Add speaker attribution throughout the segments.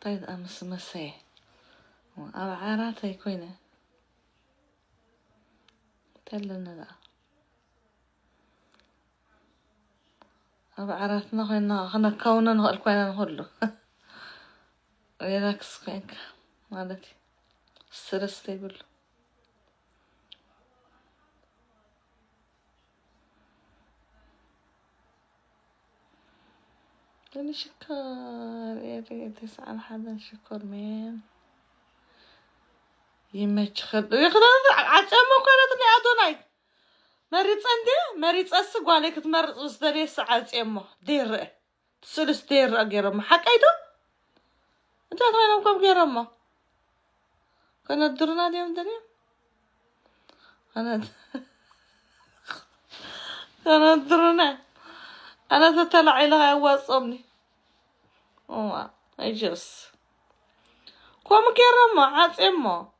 Speaker 1: طيب أمس مساء وعارات يكونه تلنا ذا عاراتنا خنا كونا نقول كونا نقوله ريلاكس كينك مالتي ستريس تيبل يعني شكر يا ريت تسأل حدا شكر مين يمشي خد ياخذ عتمه كانت لي أدوناي مريت عندي مريت أسق عليك تمرت وستري ساعات أمه دير تسلس دير أجرم حكيته أنت ترى نوم جرمه كانت درنا ديم دريم كانت درنا أنا تطلع لها وصمني أجلس كم جرمه عاد أمه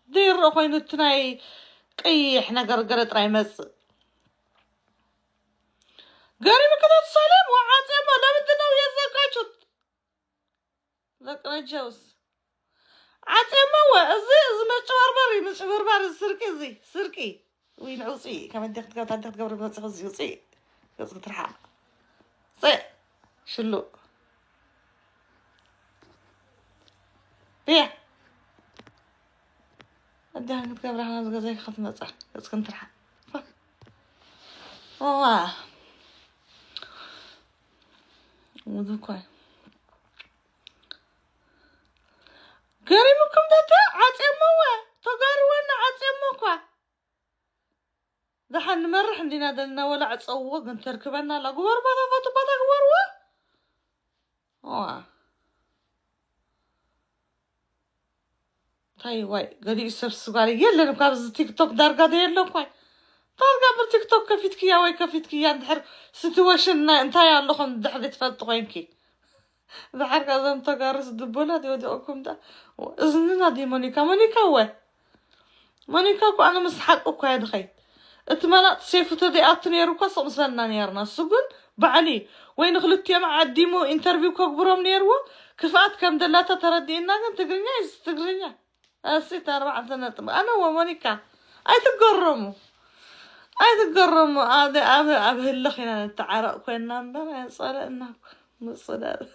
Speaker 1: دير أخوين التناي كي إحنا قرقرت رايمس قريب كده تصلم وعاد أمه لا بدنا ويا زكاة ذكر الجوز عاد أمه مش بربري السركي سركي وين عوصي كمان دخلت قبل ما تخزي عوصي قصة ترحى صي شلو بيه أديها قلت قبل أنا زي خط نصح بس كنت ترحى والله وذوكوي قريبكم ده عتموا تقارون عتموا ده حن مرح عندنا دلنا ولا عتصوق انت ركبنا لا قبر بدا قبر طيب واي قال يسبسوا قال يلا نبقى تيك توك دارقه ديالو كوي دارقه بالتيك توك كفيتك يا واي كفيتك يا ندحر سيتويشن انت يا لخم دحدي تفطقوا يمكن ذحر كذا انت قارس دبوله دي وديكم ده اذننا دي مونيكا كو انا مسحق كو يا دخي اتملأت سيفو تدي اتنيرو كو مسلنا نيرنا سجن بعلي وين خلت يا مع ديمو انترفيو كبرهم نيرو كفات كم دلاته تردينا كنت تقرنيا اسيت 4 سنوات انا ومونيكا اي تقرموا هذا ابه اللخينا تعرق كنا نبر صار مصدر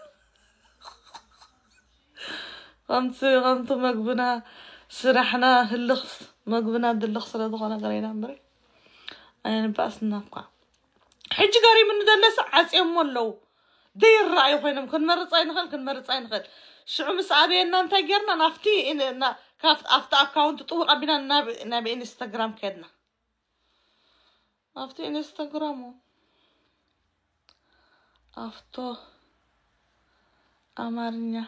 Speaker 1: غمت مقبنا سرحنا اللخص مقبنا دلخص لا دخنا قرينا بري انا باسنا قا حج قاري من دلس عصيم ولو دير راي خوينم كنمرص اينخل شعو مسابينا انت غيرنا نافتي ان كافت افت اكاونت طور ابينا نبي انستغرام كدنا افتي انستغرام افتو امارنيا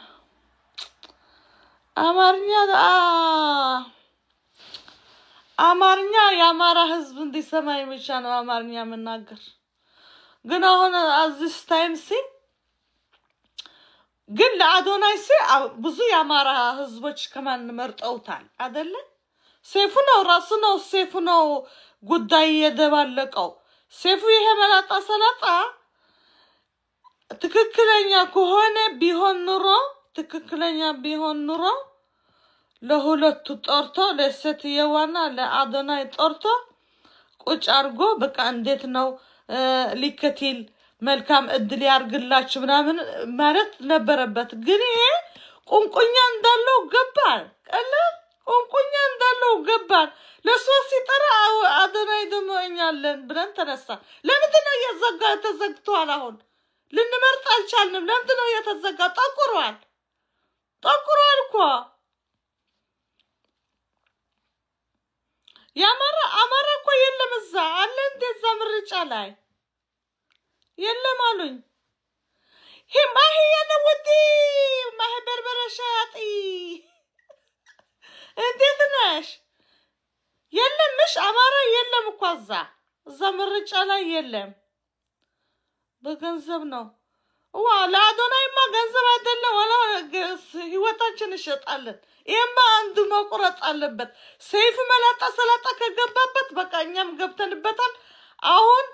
Speaker 1: يا مارا حزب اندي سماي مشان امارنيا مناغر غنا هنا ازيس تايم سي قل لعدوناي سي بزو يا مارا حزبوش كمان مرطوتال ادله سيفو راسو سيفو ጉዳይ የደባለቀው ሴፉ ይሄ መላጣ ሰላጣ ትክክለኛ ቢሆን ኑሮ ለሁለቱ ጦርቶ ለሰትየዋና ለአዶናይ ጦርቶ ቁጭ አርጎ በቃ እንዴት ነው ሊከቲል መልካም እድል ያርግላችሁ ምናምን ማለት ነበረበት ግን ይሄ ቁንቁኛ እንዳለው ገባል ቁንቁኛ እንዳለው ገባል ለሶስት ሲጠራ አዶናይ ደሞ እኛለን ብለን ተነሳ ለምንድነው ተዘግቷል አሁን ልንመርጥ አልቻልንም ለምንድነው የተዘጋ ጠቁሯል እኮ አማራ እኮ የለም እዛ አለ እንደዛ ምርጫ ላይ የለም አሉኝ هي ودي ما هي بربرة شاطي እንዴት ነሽ የለም مش አማራ የለም እኮ እዛ ምርጫ ላይ የለም በገንዘብ ነው ለአዶናይማ ገንዘብ አይደለም ወላ ህይወታችን እንሸጣለን ይሄማ አንዱ መቁረጥ አለበት ሰይፍ መላጣ ሰላጣ ከገባበት በቃ እኛም ገብተንበታል አሁን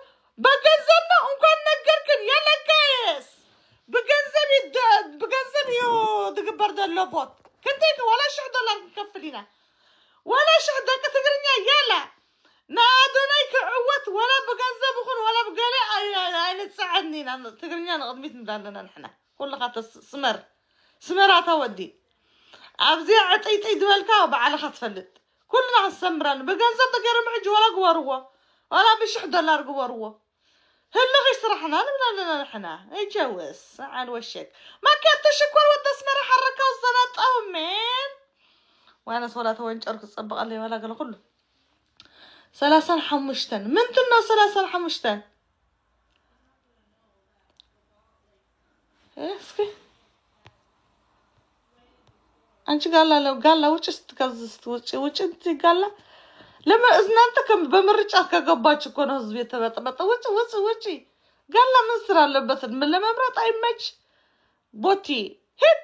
Speaker 1: በገንዘብ ነው እንኳን ነገርክን ያለጋየስ በገንዘብ دلو بوت كنتيك ولا شح دولار مكفلينا ولا شح دك تقرنيا يلا نادونيك عوت ولا بجنزب بخون ولا بقلع أي تساعدني أنا تقرنيا نقدميت مدلنا نحنا كل خاطر سمرات ودي أبزي عطيت دولكا وبعلى خطفلت كلنا هالسمران بجنزب تقرر معج ولا قوروه ولا بشح دولار قوروه هلا غيسرحنا لنا نحنا يجوز على وشك ما كانت تشكر والدسمر حركة والزنات أمين وانا صلاة وين جرك تصبق لي ولا قال كله 3 من تنا 3 ايه اسكي انت قال لا وش استكزست وش انت قال لما اذنانتك بمرجع كقباش يكون هزبي تبط وش قال لا من سر لبث من لما مرات اي مج بوتي هيت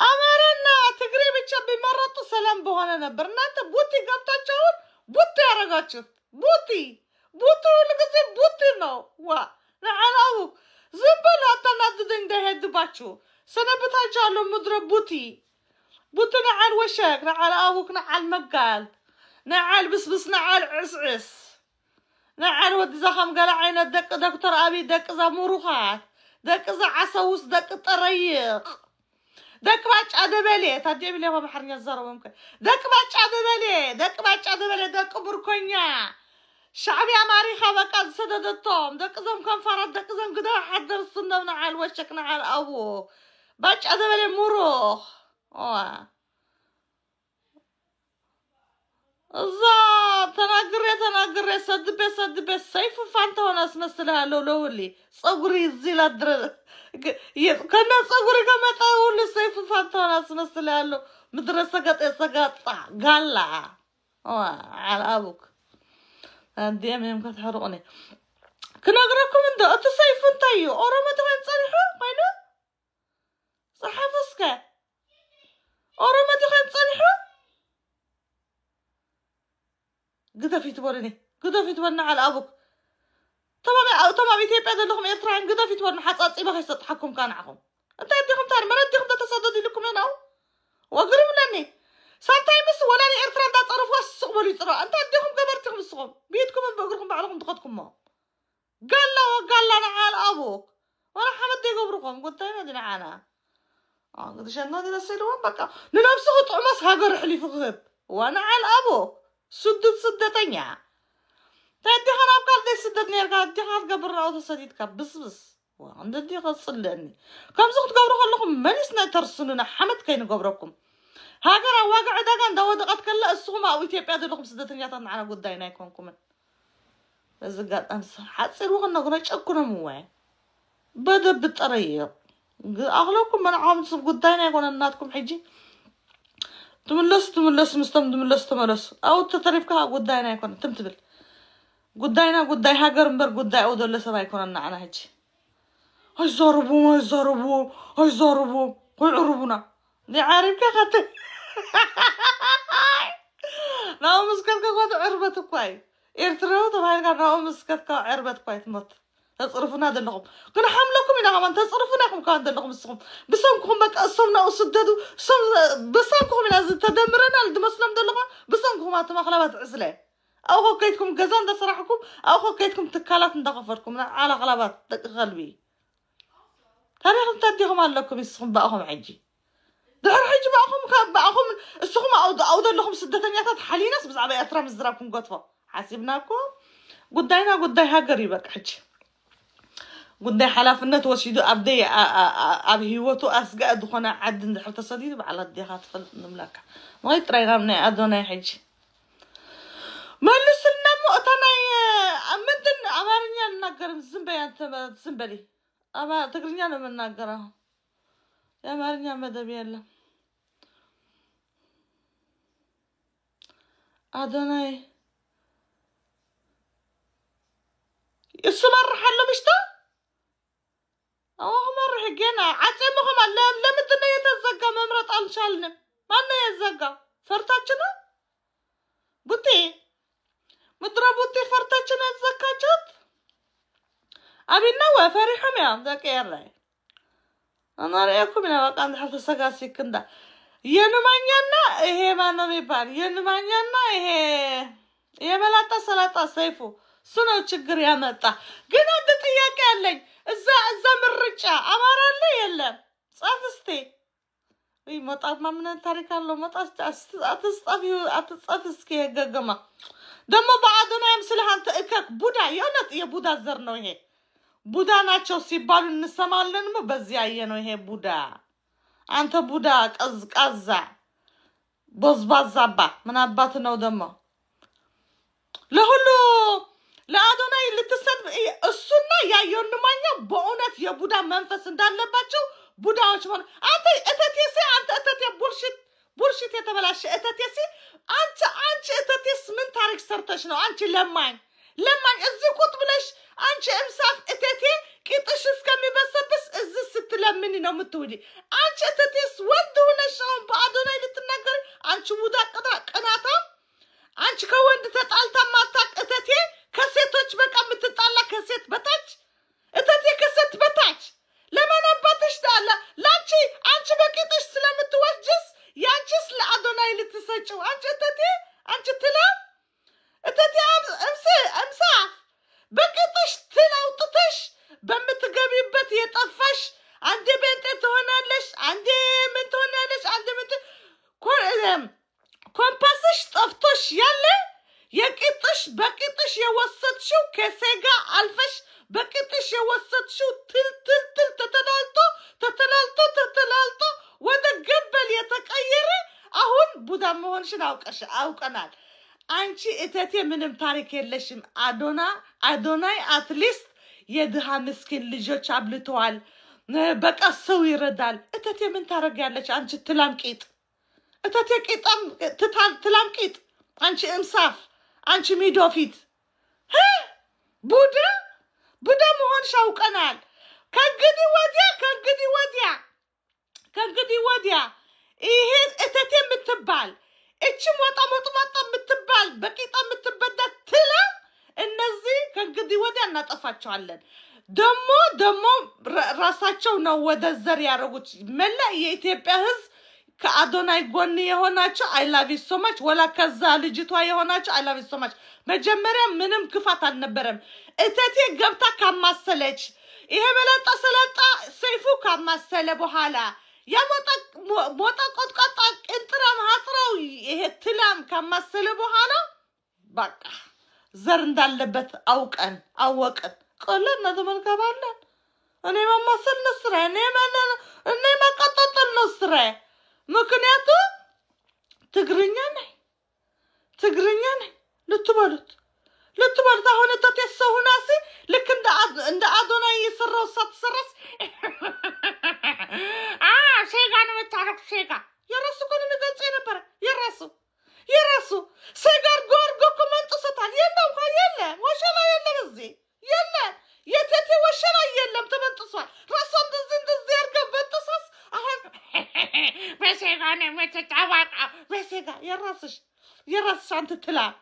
Speaker 1: امرنا تقريبا شبي مرات سلام بهنا نبرنا انت بوتي قبطاچون بوتي ያረጋችሁት ቡቲ ለገዘ ቡቲ ነው ዋ ለዓላው ዝምበሉ አታናድደኝ እንዳይሄድባችሁ ሰነበታችኋለሁ ምድረ ቡቲ ነዓል ወሸክ ነዓል አቡክ ነዓል መጋል نعال بس نعال عسعس نعال ود زخم قال عينه دق دكتور أبي دق زمروخات دق زعسوس دق طريق دق باش أدبلي تجيب لي ما بحرني الزرو ممكن دق باش أدبلي دق بركونيا شعبي أماري خبك سدد الطوم دق زم كم فرد دق زم قدر حضر السنة نعال وشك نعال أبو باش أدبلي مروخ تناقري صدبي سيف فانتا وانا اسمسلها لولي صغري الزيلا در كنا صغري كما تقول سيف فانتا وانا اسمسلها له مدرسة قط قال لا على ابوك دي مهم كتحرقني كنا اقراكم من ده سيف انتايو اورما تغين تصريحو ماينو صحافسك اورما تغين تصريحو قدر في تبورنا على أبوك طبعا بيتيبقى ده لهم يطرعين قدر في تبورنا حصات إبا خيست تحكم كان عقم أنت أديكم تاني ما نديكم تتصددي لكم هنا وقرم لني سانتاي بس ولا لي إرتران دا تصرفوا السقم اللي يطرع أنت أديكم قبرتكم السقم بيتكم من بقركم بعضكم تقدكم ما قال لنا على أبوك وانا حمد دي قبركم قلت أنا دينا عانا قلت شان نادي لسيلوان بكا ننفسه طعمس هاقر حلي في غيب وانا على أبوك سدتنيا تادي خراب قال دي سدتني رقا دي خاف قبر راوض سديد كاب بس وعند دي غصل لأني كم زغت قبرو خلقكم مانيسنا ترسلنا حمد كين قبركم هاقرا واقع داقان داود قد كلا السوما او إثيوبيا دي لكم سدتنيا تنعنا قد داينا يكونكم بس قال أمس حاتسير وغن نغنى شاكونا مواه بدا بالطريق أغلبكم من عام تصب قد داينا يكون الناتكم حجي تملس أو تتريف كها قداينا يكون تمتبل قداي هاجر مبر قداي أو دول سبا يكون النعنا هجي هاي زاربو هاي عربونا دي عارف كخاتي ناو مسكتك قد عربت كواي إرترو طبعا كان ناو مسكتك عربت كواي تموت تصرفنا هذا اللغم كنا حملكم إن عمان تصرفناكم كان هذا اللغم الصغم بسامكم بك أصمنا وسددوا بسامكم من هذا تدمرنا الدمسلم ده اللغم بسامكم هاتما غلبات عزلة أو خكيتكم جزان ده صراحكم أو خكيتكم تكالات ندغفركم على غلبات غلبي تاريخ تديهم على لكم الصغم بقهم عجي دهر حجي بقهم الصغم أو ده اللغم سدتنياتات حاليناس بس عبا أترام الزرابكم قطفة حاسبناكم قداي هاقريبك حجي قداي حلافنا توشيدو أبدي أبهيوتو أسقى دخونا عد ندحر تصديد على الديخات فالنملكة ما يتريغمني أدونا حجي ما لسلنا مؤتنا أمدن أمارنيا ننقر الزنبلي أما تقرنيا من ننقرها يا أمارنيا مدبي الله أدونا السمر حلو بشتا مرة حقينا عزيمهم لم الدنيا يتزقى ممرت أنشالنا ما أنه يتزقى فرتاجنا بوتي مدرى بوتي فرتاجنا يتزقى جد أبي النوى فريحهم يا ذاك يرى أنا رأيكم أنا بقى عند حفظ سجاسي كندا ينمانينا إيه ما نمي بار ينمانينا إيه يملاتا سلاتا سيفو سنو تشجر يا متا جنا دتيا كالين إذا مرجع أمر الله يلا صافستي وي مطعم ما من تاريخ الله مطعم أتصفي كي جماعة دم بعدنا يمسلها أنت إكاك بودا يونت يا بودا زرنو هي بودا ناتشو سيبالو نسمعلن ما بزياينو هي بودا أنت بودا كأزع بزبزبا من أباتنا ودمه لهلو لأدونا اللي تسد السنة يا يونمانيا بونت يا بودا منفس دال لباتشو بودا وشمن أنت أتتيسي أنت أتتي بولشيت يتبلاش أتتيسي أنت أتتيس من تاريخ سرتشنو أنت لمان الزكوت بلاش أنت إمساف أتتي كيتش اسكمي بس إز ست لمني نمتولي أنت أتتيس ودونا شون بعدنا اللي تنقر أنت بودا قناتا أنت كوند تتعلتا ماتاك أتتي كسيتوش بقى متطلع كسيت بتاج أتتي كسيت بتاج لما نباتش دالا لانشي أنت بقيتش سلام توجس يانشس لأدونا اللي تسجو أنت أتتي أنت تلام أتتي أمساف بقيتش تلاو تتش بمتقابي بتي يتقفش عندي بنت تهونالش عندي من تهونالش عندي من كومباسش طفتش يلا يقيتش بقيتش يوسطشو كسيغا ألفش بقيتش يوسطشو تل تتلالتو وده قبل يتقيري أهون بودا مهونش أوقنال أنشي إتاتي منم تاريك يلشم أدوناي أتليست يدها مسكين لجوش عبلتوال بقى السوي ردال إتاتي من تارك يالش أنشي تلامكيت إتاتي تلامكيت أنشي إمساف أنشي ميدوفيت ها بودا مهونش أوقنال كان قدي وديا إيه إتاتي متبال إيش موطا متبال بقيتا متبدا تلا النزي كان قدي وديا نطفاتشو علن دمو راساتشو نو ودا الزر يارغوت ملا የኢትዮጵያ ህዝብ ከአዶናይ ጎን የሆናቸው I love you so much ወላ ከዛ ልጅቷ የሆናቸው I love you so much መጀመሪያ ምንም ክፋት አልነበረም እተቴ ገብታ ካማሰለች ይሄ መለጣ ሰለጣ ሰይፉ ካማሰለ በኋላ ሞጣ ቆጥቆጣ እንጥራም ሀጥራው ይሄ ትላም ካማሰለ በኋላ በቃ ዘር እንዳለበት አወቀን ቆለና ተመልከባለን እኔ ማማሰል ነስራ እኔ ማቀጣጠል ነስራ ምክንያቱ ትግርኛ ነኝ ልትበሉት አሁን ተተሰውናሲ ልክ እንደ አዶናይ የሰራው ሳትሰራስ ሴጋ ነው የምታረቅ ሴጋ የራሱ ኮን የሚገልጽ ነበር የራሱ ሴጋር ጎርጎ ኮመንጥሰታል የለም ወሸላ የለም እዚህ የለም የተቴ ወሸላ የለም ተመጥሷል ራሱ እንደዚህ ያርገው በጥሰስ አሁን በሴጋ ነው የምትጫወቃ በሴጋ የራስሽ አንተ ትላም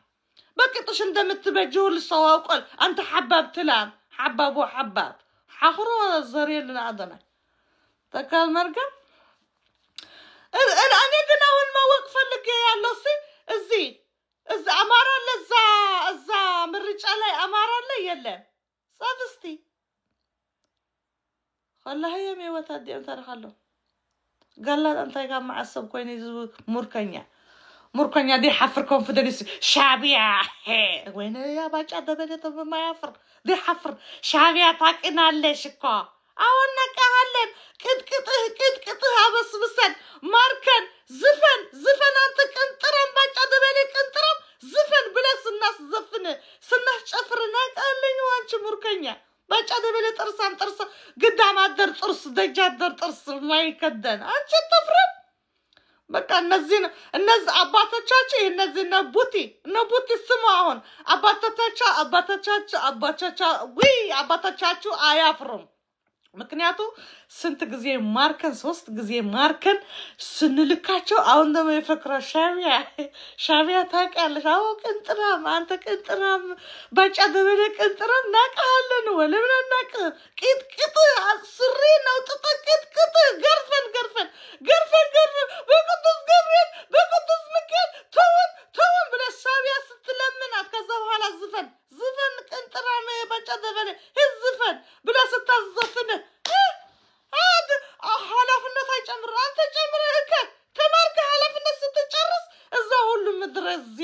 Speaker 1: بقيتش እንደምትበጂው ልሰዋውቀል አንተ حباب تلام حباب حخሮ ዘሪል ለአደና ተካል መርገም እኔ ግን አሁን ማወቅ ፈልጌ ያለው እዚህ አማራ ለዛ ምርጫ ላይ አማራ ላይ የለም ጻፍስቲ والله يمي وتدي انت رخلو قال لا انت يا معصب كويني مركنيا دي حفر كونفدراليس شعبية وين يا باجا دبلت ما يفر دي حفر شعبية تاكنا ليشكو أولنا كهلن كت بس ماركن زفن أنت كنترم باجا دبلت كنترم زفن بلاس الناس زفنه سنة شفرنا قالين وانش مركنيا باجا دبلت ترسام قدام أدر ترس دجا أدر ترس ما يكدن أنش تفرم በቃ እነዚህ አባቶቻቸው እነዚህ ነቡቲ ስሙ አሁን አባቶቻቸው አያፍሩም ምክንያቱ ስንት ጊዜ ማርከን 3 ጊዜ ማርከን ስንልካቸው አሁን ደግሞ የፈክራ ሻቢያ ታውቂያለሽ አዎ ቅንጥራም አንተ ቅንጥራም ባጫ ደበለ ቅንጥራም ናቃለን ወለምን ናቀ ቂጥ ስሪ ነው ጥጥቅጥ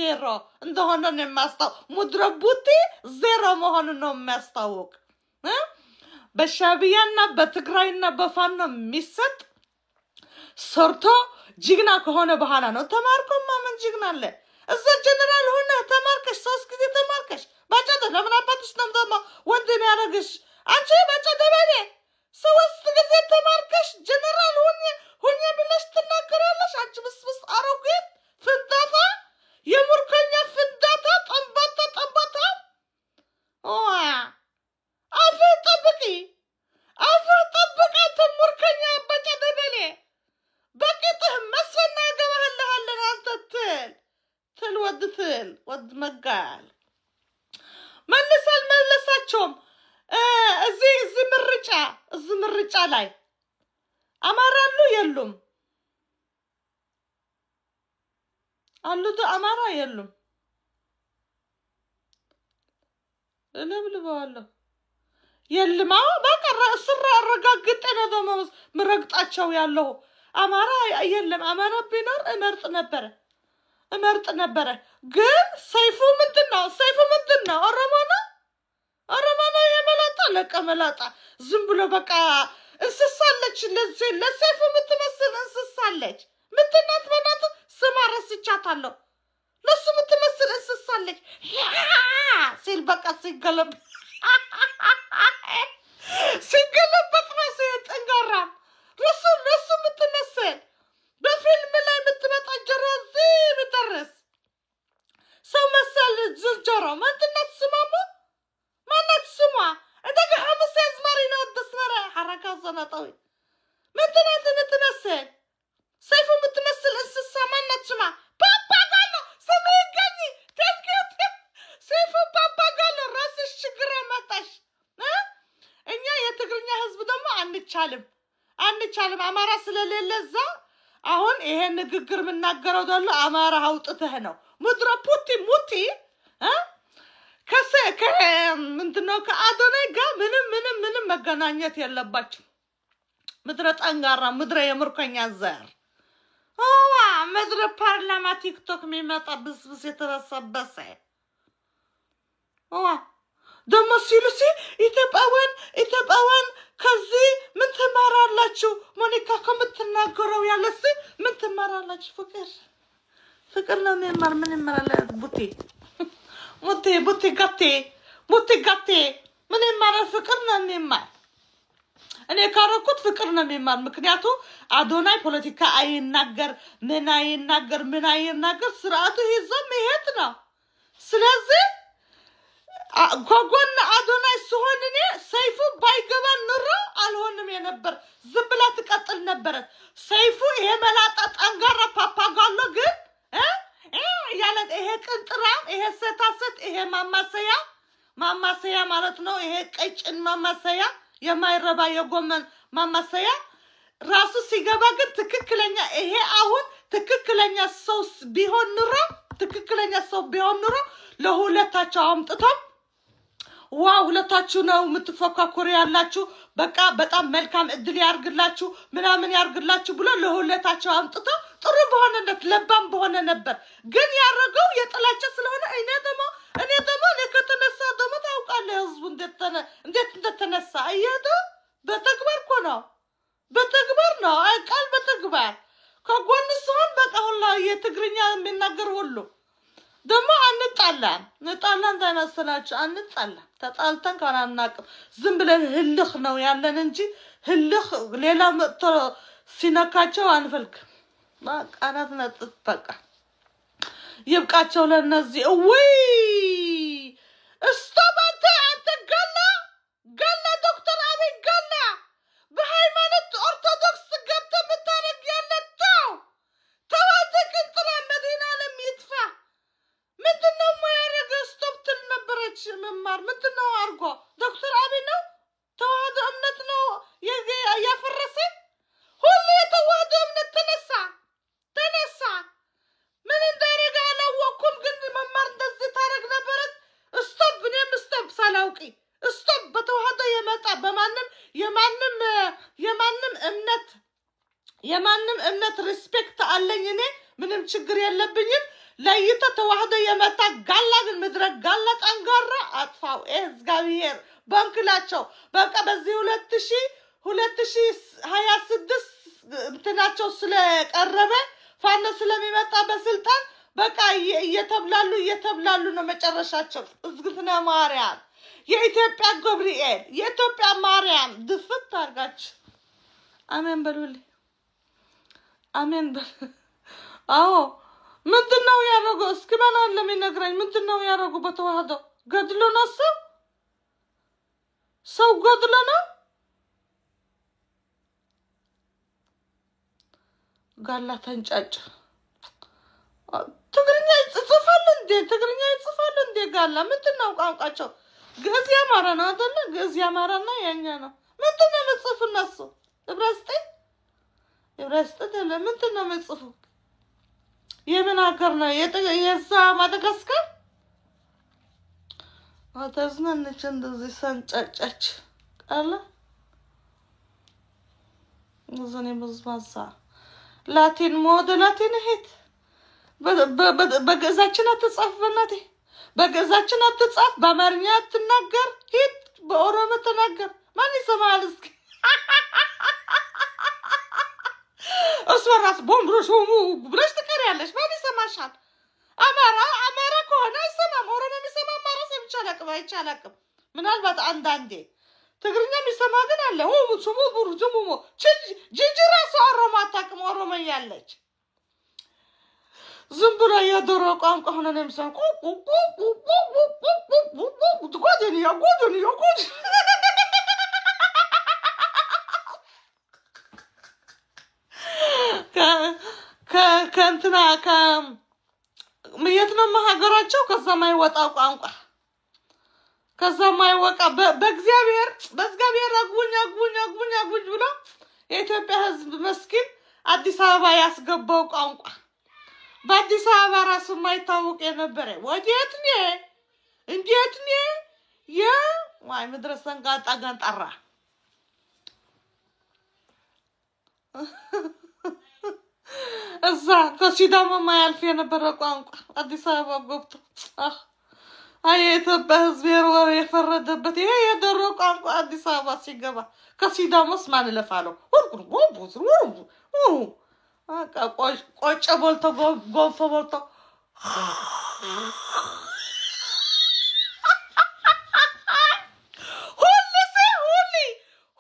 Speaker 1: 0 እንደሆነ ነው የሚያስታው ሙድረቡቲ 0 መሆኑን ነው የሚያስታውቅ በሻቢያና በትግራይና በፋኖ ሚሰጥ ሰርቶ ጅግና ከሆነ በኋላ ነው ተማርኮማ ምን ጅግና አለ እዛ ጀነራል ሆነ ተማርከሽ 3 ጊዜ ተማርከሽ ባጫደ ለምን አባትሽ ነው ደማ ወንድም ያረግሽ አንቺ ባጫደ ባለ 3 ጊዜ ተማርከሽ ጀነራል ሆነ ብለሽ ትናገራለሽ አንቺ ምስብስ አሮጌት ፍንዳታ የሙርከኛ ፍንዳታ ጠንባታ ጠብቂ ተሙርከኛ ባጫደ ባለ በቂጥህ መስፈና ገባህልሃለን አንተ ትል ወድ መጋል መለሳቸውም እዚህ ምርጫ ላይ አማራሉ የሉም አሉት አማራ የሉም ለምልባለሁ የልማ በቀረ ስራ አረጋግጠ ነው ደሞ ምረግጣቸው ያለው አማራ የለም አማራ ቢኖር እመርጥ ነበር ግን ሰይፉ ምንድነው ኦሮሞና የመላጣ ለቀመላጣ ዝም ብሎ በቃ እንስሳለች ለሰይፉ ምትመስል እንስሳለች ምትናት በናት ስማ ረስቻታለሁ ለሱ ምትመስል እንስሳለች ሲል በቃ ሲገለበት ነው ሲጠንጋራ ለሱ ምትመስል በፊልም ላይ ምትመጣ ጀሮዚ ምትረስ ሰው መሰል ዝንጀሮ ማንተናት ስሟ እንደገ ሐሙስ ያዝማሪ ነው ደስመራ ሐረካ ዘናጣዊ ምትናት ምትመስል ሰይፉ ምትመስል እንስሳ ማናት ስማ ፓፓጋሎ ሰሜገኒ ተንከት ሰይፉ ፓፓጋሎ ራስሽ ችግር መጣሽ እኛ የትግርኛ ህዝብ ደግሞ አንቻልም አማራ ስለሌለዛ አሁን ይሄ ንግግር ምናገረው ደሎ አማራ አውጥተህ ነው ሙድረ ሙቲ ምንድነው ከአዶናይ ጋር ምንም መገናኘት የለባችሁ ምድረ ጠንጋራ ምድረ የምርኮኛ ዘር ምድረ ፓርላማ ቲክቶክ የሚመጣ ብስብስ የተረሰበሰ ደሞ ሲሉሲ ኢትዮጵያውያን ከዚህ ምን ትማራላችሁ ሞኒካ ከምትናገረው ያለስ ምን ትማራላችሁ ፍቅር ነው የሚማር ምን ይማራል ቡቲ ጋቴ ምን ይማራል ፍቅር ነው የሚማር እኔ ካረኩት ፍቅር ነው የሚማር ምክንያቱ አዶናይ ፖለቲካ አይናገር ምን አይናገር ስርዓቱ ይዘም ይሄት ነው ስለዚህ ጎጎን አዶናይ ሲሆንኔ ሰይፉ ባይገባ ኑሮ አልሆንም የነበር ዝብላ ትቀጥል ነበር ሰይፉ ይሄ መላጣ ጠንጋራ ፓፓጋሎ ግን ያለ ይሄ ቅንጥራም ይሄ ሰታሰት ይሄ ማማሰያ ማለት ነው ይሄ ቀጭን ማማሰያ የማይረባ የጎመን ማማሰያ ራሱ ሲገባ ግን ትክክለኛ ይሄ አሁን ትክክለኛ ሰው ቢሆን ኑሮ ለሁለታቸው አምጥተው ሁለታችሁ ነው የምትፈካከሩ ያላችሁ በቃ በጣም መልካም እድል ያርግላችሁ ምናምን ያርግላችሁ ብሎ ለሁለታቸው አምጥተው ጥሩ በሆነለት ለባም በሆነ ነበር ግን ያረገው የጥላቻ ስለሆነ እኔ ደግሞ ለከተነሳ ደግሞ ታውቃለህ ህዝቡ እንዴት እንደተነሳ አይያደ በተግባር ነው ቃል በተግባር ከጎን ሲሆን በቃ ሁላ የትግርኛ የሚናገር ሁሉ ደግሞ አንጣላን እንዳይመስላችሁ አንጣላ ተጣልተን ካናናቅም ዝም ብለን ህልህ ነው ያለን እንጂ ህልህ ሌላ መጥቶ ሲነካቸው አንፈልግ ማቃናት ነጥጥ በቃ ይብቃቸው ለነዚህ እስቶባተ አንተ ገላ ዶክተር አብይ ገላ በሃይማኖት ኦርቶዶክስ ገብተ ምታረግ ያለተው ተዋተክ እንጥራ መዲና ለሚጥፋ ምንድነው ማያረግ ስቶፕትል ነበረች መማር ምንድነው አርጎ ዶክተር አብይ ነው ተዋህዶ እምነት ነው ያፈረሰ ሁሉ የተዋህዶ እምነት ተነሳ ምን እንዳረጋ አላወኩም ግን መማር እንደዚህ ታረግ ነበረት ስቶፕ ሳላውቂ ስቶፕ በተዋህዶ የመጣ በማንም የማንም እምነት ሪስፔክት አለኝ እኔ ምንም ችግር የለብኝም ለይተ ተዋህደ የመጣ ጋላ ግን ምድረ ጋላ ጠንጋራ አጥፋው እግዚአብሔር ባንክላቸው በቃ በዚህ 2026 እንትናቸው ስለቀረበ ፋኖ ስለሚመጣ በስልጣን በቃ እየተብላሉ ነው መጨረሻቸው እዝግፍና ማርያም የኢትዮጵያ ገብርኤል የኢትዮጵያ ማርያም ድፍት አርጋችሁ አሜን በሉልኝ አሜን አዎ ምንድነው ያደረገው እስኪ ማን ለሚነግረኝ ምንድነው ያደረገው በተዋህዶ ገድሎ ነው ሰው ገድሎ ነው ጋላ ተንጫጭ ትግርኛ ይጽፋሉ እንዴ ጋላ ምንድነው ቋንቋቸው ግዕዝ ያማራ ነው አይደለ ግዕዝ ያማራና ያኛ ነው ምንድነው መጽፍ እነሱ ዕብራይስጥ ምንድነው መጽፉ የምን ሀገር ነው የዛ ማደጋስካር አታዝናነች እንደዚህ ሰንጫጫች ቃላ ወዘኔ መዝማዛ ላቲን ሞድ ላቲን ሄት በገዛችን አትጻፍ በእናቴ በገዛችን አትጻፍ በአማርኛ አትናገር ሂድ በኦሮሞ ተናገር ማን ይሰማል እስኪ እስወራስ ቦምብሮሹ ብለሽ ትቀሪያለሽ ማን ይሰማሻል አማራ ከሆነ አይሰማም ኦሮሞ የሚሰማ አማራ ሰምቻለቅም አይቻላቅም ምናልባት አንዳንዴ ትግርኛ የሚሰማ ግን አለ ስሙ ቡርጅሙሞ ጂጂራ ሰው ኦሮሞ አታውቅም ኦሮሞ ያለች ዝም ብሎ የዶሮ ቋንቋ ሆነ ነው የሚሰማ ጎድን ከእንትና የት ነው ሀገራቸው ከዛ ማይወጣ ቋንቋ ከዛ ማይወጣ በእግዚአብሔር አጉኝ ብሎ የኢትዮጵያ ህዝብ መስኪን አዲስ አበባ ያስገባው ቋንቋ በአዲስ አበባ ራሱ ማይታወቅ የነበረ ወዴት ነው እንዴት ነው ዋይ መድረሰን ጋጣራ እዛ ከሲዳማ ማያልፍ የነበረ ቋንቋ አዲስ አበባ ገብቶ የኢትዮጵያ ህዝብ ወሬ የፈረደበት ይሄ የዶሮ ቋንቋ አዲስ አበባ ሲገባ ከሲዳማስ ማን ለፋለው ቆጨ ቦልቶ ጎንፎ ቦልቶ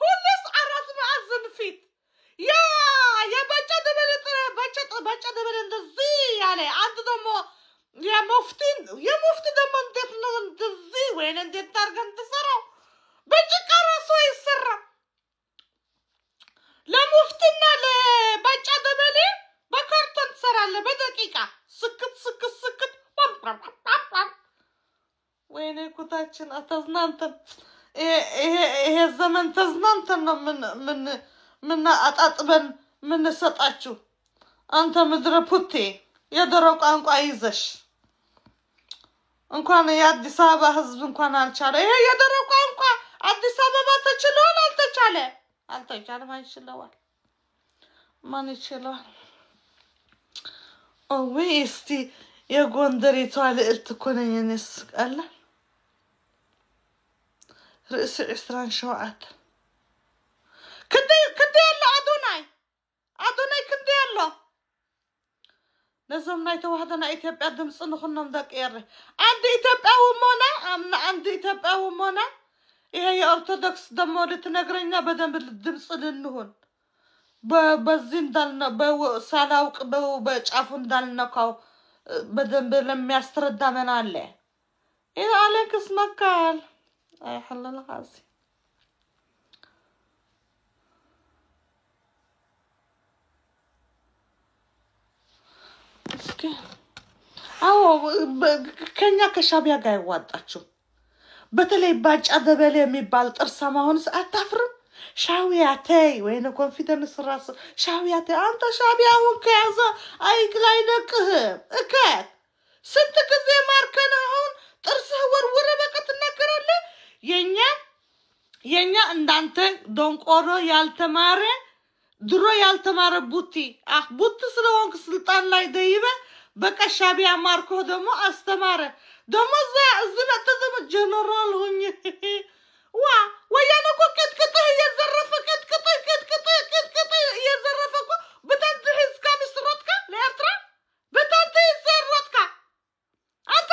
Speaker 1: ሁልስ አራት ማዕዘን ፊት የበጨ ደበሌ እንደዚህ ያለ አንድ ደግሞ የሙፍቲ ደግሞ እንዴት ነው እንደዚህ ወይኔ እንዴት ታርገን ትሰራው በጭቃ ራሱ ይሰራ ለሙፍቲና ለበጨ ደበሌ በካርቶን ትሰራለህ በደቂቃ ስክት ወይኔ ኩታችን አተዝናንተን ይሄ ዘመን ተዝናንተን ነው ምን አጣጥበን ምን ሰጣችሁ አንተ ምድረ ፑቴ የዶሮ ቋንቋ ይዘሽ እንኳን የአዲስ አበባ ህዝብ እንኳን አልቻለ ይሄ የዶሮ ቋንቋ አዲስ አበባ ተችሏል አልተቻለም አይችለዋል ማን ይችላል ወይ እስቲ የጎንደሬቷ ልዕልት እኮ ነኝ እኔስ አለ ርዕስ 27 كده يلا أدوناي كده يلا لازم نايت واحدة إثيوبيا دمس نخنهم ذاك إيره عندي إثيوبيا ومونا عندي إثيوبيا ومونا إيه أرثوذكس دمورة نجرينا بدن بالدمس للنهون بزين دالنا بسالاوك بجافون دالنا كاو بدن بلم يسترد من عليه إيه عليك اسمك قال أي حل الغازي አዎ ከኛ ከሻቢያ ጋር ይዋጣችሁ በተለይ ባጫ ደበሌ የሚባል ጥርሳማ ሆነስ አታፍርም ሻዊያተይ ወይኔ ኮንፊደንስ ራስ ሻዊያተይ አንተ ሻቢያውን ከያዘ አይክላይ ነቅህ እከት ስንት ጊዜ ማርከን አሁን ጥርስህ ወርወረ በቃ ትናገራለህ የኛ እንዳንተ ዶንቆሮ ያልተማረ ድሮ ያልተማረ ቡቲ ቡቲ ስለሆንክ ስልጣን ላይ ደይበ በቃ ሻቢያ ማርኮ ደግሞ አስተማረ ደግሞ እዛ ተዘመ ጀነራል ሆኜ ዋ ወያኔ እኮ ቅጥቅጥህ እየዘረፈ ቅጥቅጥህ እየዘረፈ እኮ በታንተ ህዝብ ከምስሮትካ ለኤርትራ በታንተ ይዘሮትካ አንተ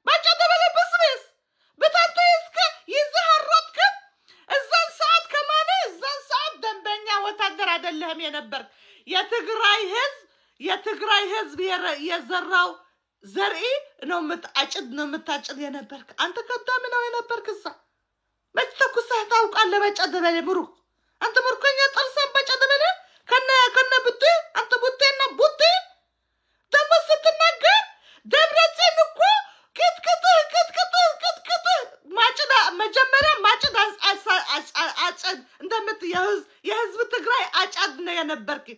Speaker 1: ባጫ ደበለ በስበስ በታንተ ህዝብ ይዘሮትካ እዛን ሰዓት ከማነ እዛን ሰዓት ደንበኛ ወታደር አይደለህም የነበርክ የትግራይ ህዝብ የዘራው ዘርኢ ነው ምታጭድ የነበርክ አንተ ቀዳሚ ነው የነበርክ እዛ መች ተኩሰህ ታውቃለህ ባጫ ደበለ ምሩክ አንተ ምሩከኛ ጥርሰን ባጫ ደበለ ከነ ቡቴ አንተ ቡቴና ቡቴ ደግሞ ስትናገር ደብረጽዮን እኮ ቅጥቅጥህ ማጭዳ መጀመሪያ ማጭዳ አጭድ እንደምት የህዝብ ትግራይ አጫድ ነው የነበርክ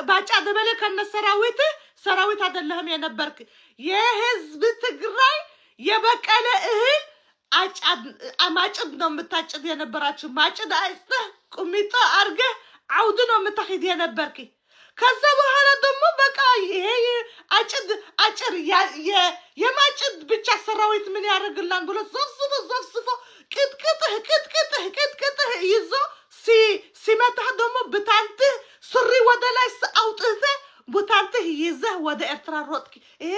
Speaker 1: ባጫ ደበለ ከነ ሰራዊት አይደለህም የነበርክ የህዝብ ትግራይ የበቀለ እህል ማጭድ ነው የምታጭድ የነበራችሁ ማጭድ አይስተህ ቁሚጣ አርገህ አውድ ነው የምታሂድ የነበርክ ከዛ በኋላ ደግሞ በቃ ይሄ አጭር የማጭድ ብቻ ሰራዊት ምን ያደርግላን ብሎ ዘፍስፎ ቅጥቅጥህ ይዞ ሲመታህ ደግሞ ብታንትህ ሱሪ ወደ ላይ አውጥተህ ብታንትህ ይዘህ ወደ ኤርትራ ሮጥክ ይሄ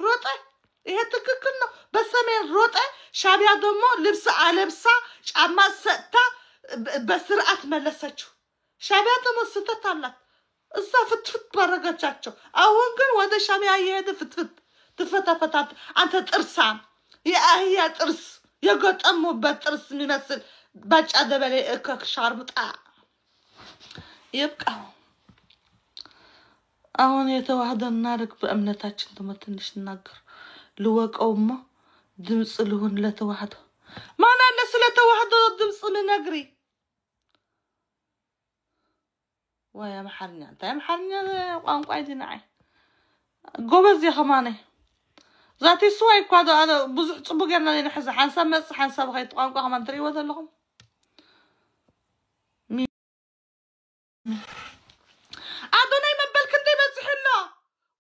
Speaker 1: ሮጠ ይሄ ትክክል ነው በሰሜን ሮጠ ሻቢያ ደግሞ ልብስ አለብሳ ጫማ ሰጥታ በስርዓት መለሰችው ሻቢያ ደግሞ ስተት አላት እዛ ፍትፍት ባረጋቻቸው አሁን ግን ወደ ሻቢያ እየሄደ ፍትፍት ትፈታፈታት አንተ ጥርሳም የአህያ ጥርስ የገጠሙበት ጥርስ የሚመስል ባጫ ደበሌ ከሻርምጣ ይብቃ አሁን የተዋህደና ርግ በእምነታችን ተመትንሽ እናገር ልወቀውማ ድምጽ ልሁን ለተዋህደ ማን አለ ስለተዋህደ ድምጽ ልነግሪ ويا محرنيا انت يا محرنيا قانقاي دي نعي غوبز يا خماني ذاتي سواي كوادو انا بزح صبو قرنا لي نحز حنسب خيط قانقا خمان تري وذا لهم ادوني مبل كنتي بزحنا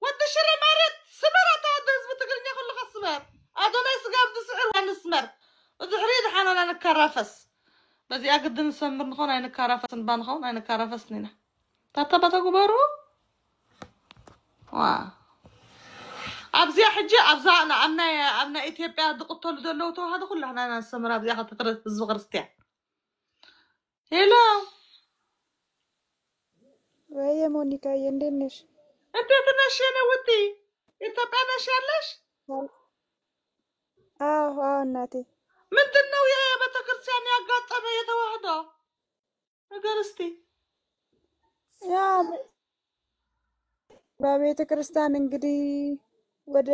Speaker 1: ود شري مارت سمرت هذا حزب تقرنيا كل خصمر ادوني سقاب دسعر ونسمر ودحريد حنا انا كرافس بزي اقد نسمر نخون انا كرافس نبان خون انا كرافس نينا تاتبتا غبرو وا ابزي حجي ابزانا امنا اثيوبيا دقتول دلو تو هذا كله احنا نسمر ابزي خاطر حزب كريستيان هلا
Speaker 2: ويا مونيكا يندنش
Speaker 1: انت تنشينا ودي انت بقى نشالش
Speaker 2: እናቴ
Speaker 1: ምንድነው የቤተክርስቲያን ያጋጠመ የተዋህዶ ነገር እስቲ
Speaker 2: ያ በቤተ ክርስቲያን እንግዲህ ወደ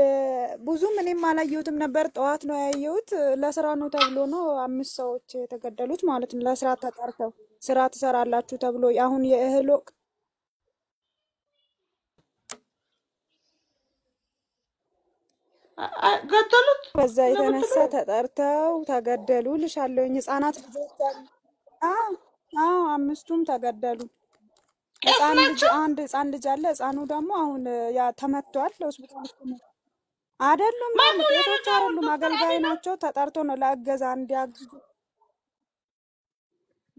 Speaker 2: ብዙም እኔም አላየሁትም ነበር ጠዋት ነው ያየሁት ለስራ ነው ተብሎ ነው 5 ሰዎች የተገደሉት ማለት ነው ለስራ ተጠርተው ስራ ትሰራላችሁ ተብሎ አሁን የእህል ወቅት
Speaker 1: ገደሉት
Speaker 2: በዛ የተነሳ ተጠርተው ተገደሉ ልሻለኝ ህፃናት ልጆች አዎ 5ቱም ተገደሉ አንድ ህፃን ልጅ አለ ህፃኑ ደግሞ አሁን ያ ተመቷል ሆስፒታል ውስጥ ነው አይደሉም ቄሶች አይደሉም አገልጋይ ናቸው ተጠርቶ ነው ለእገዛ እንዲያግዙ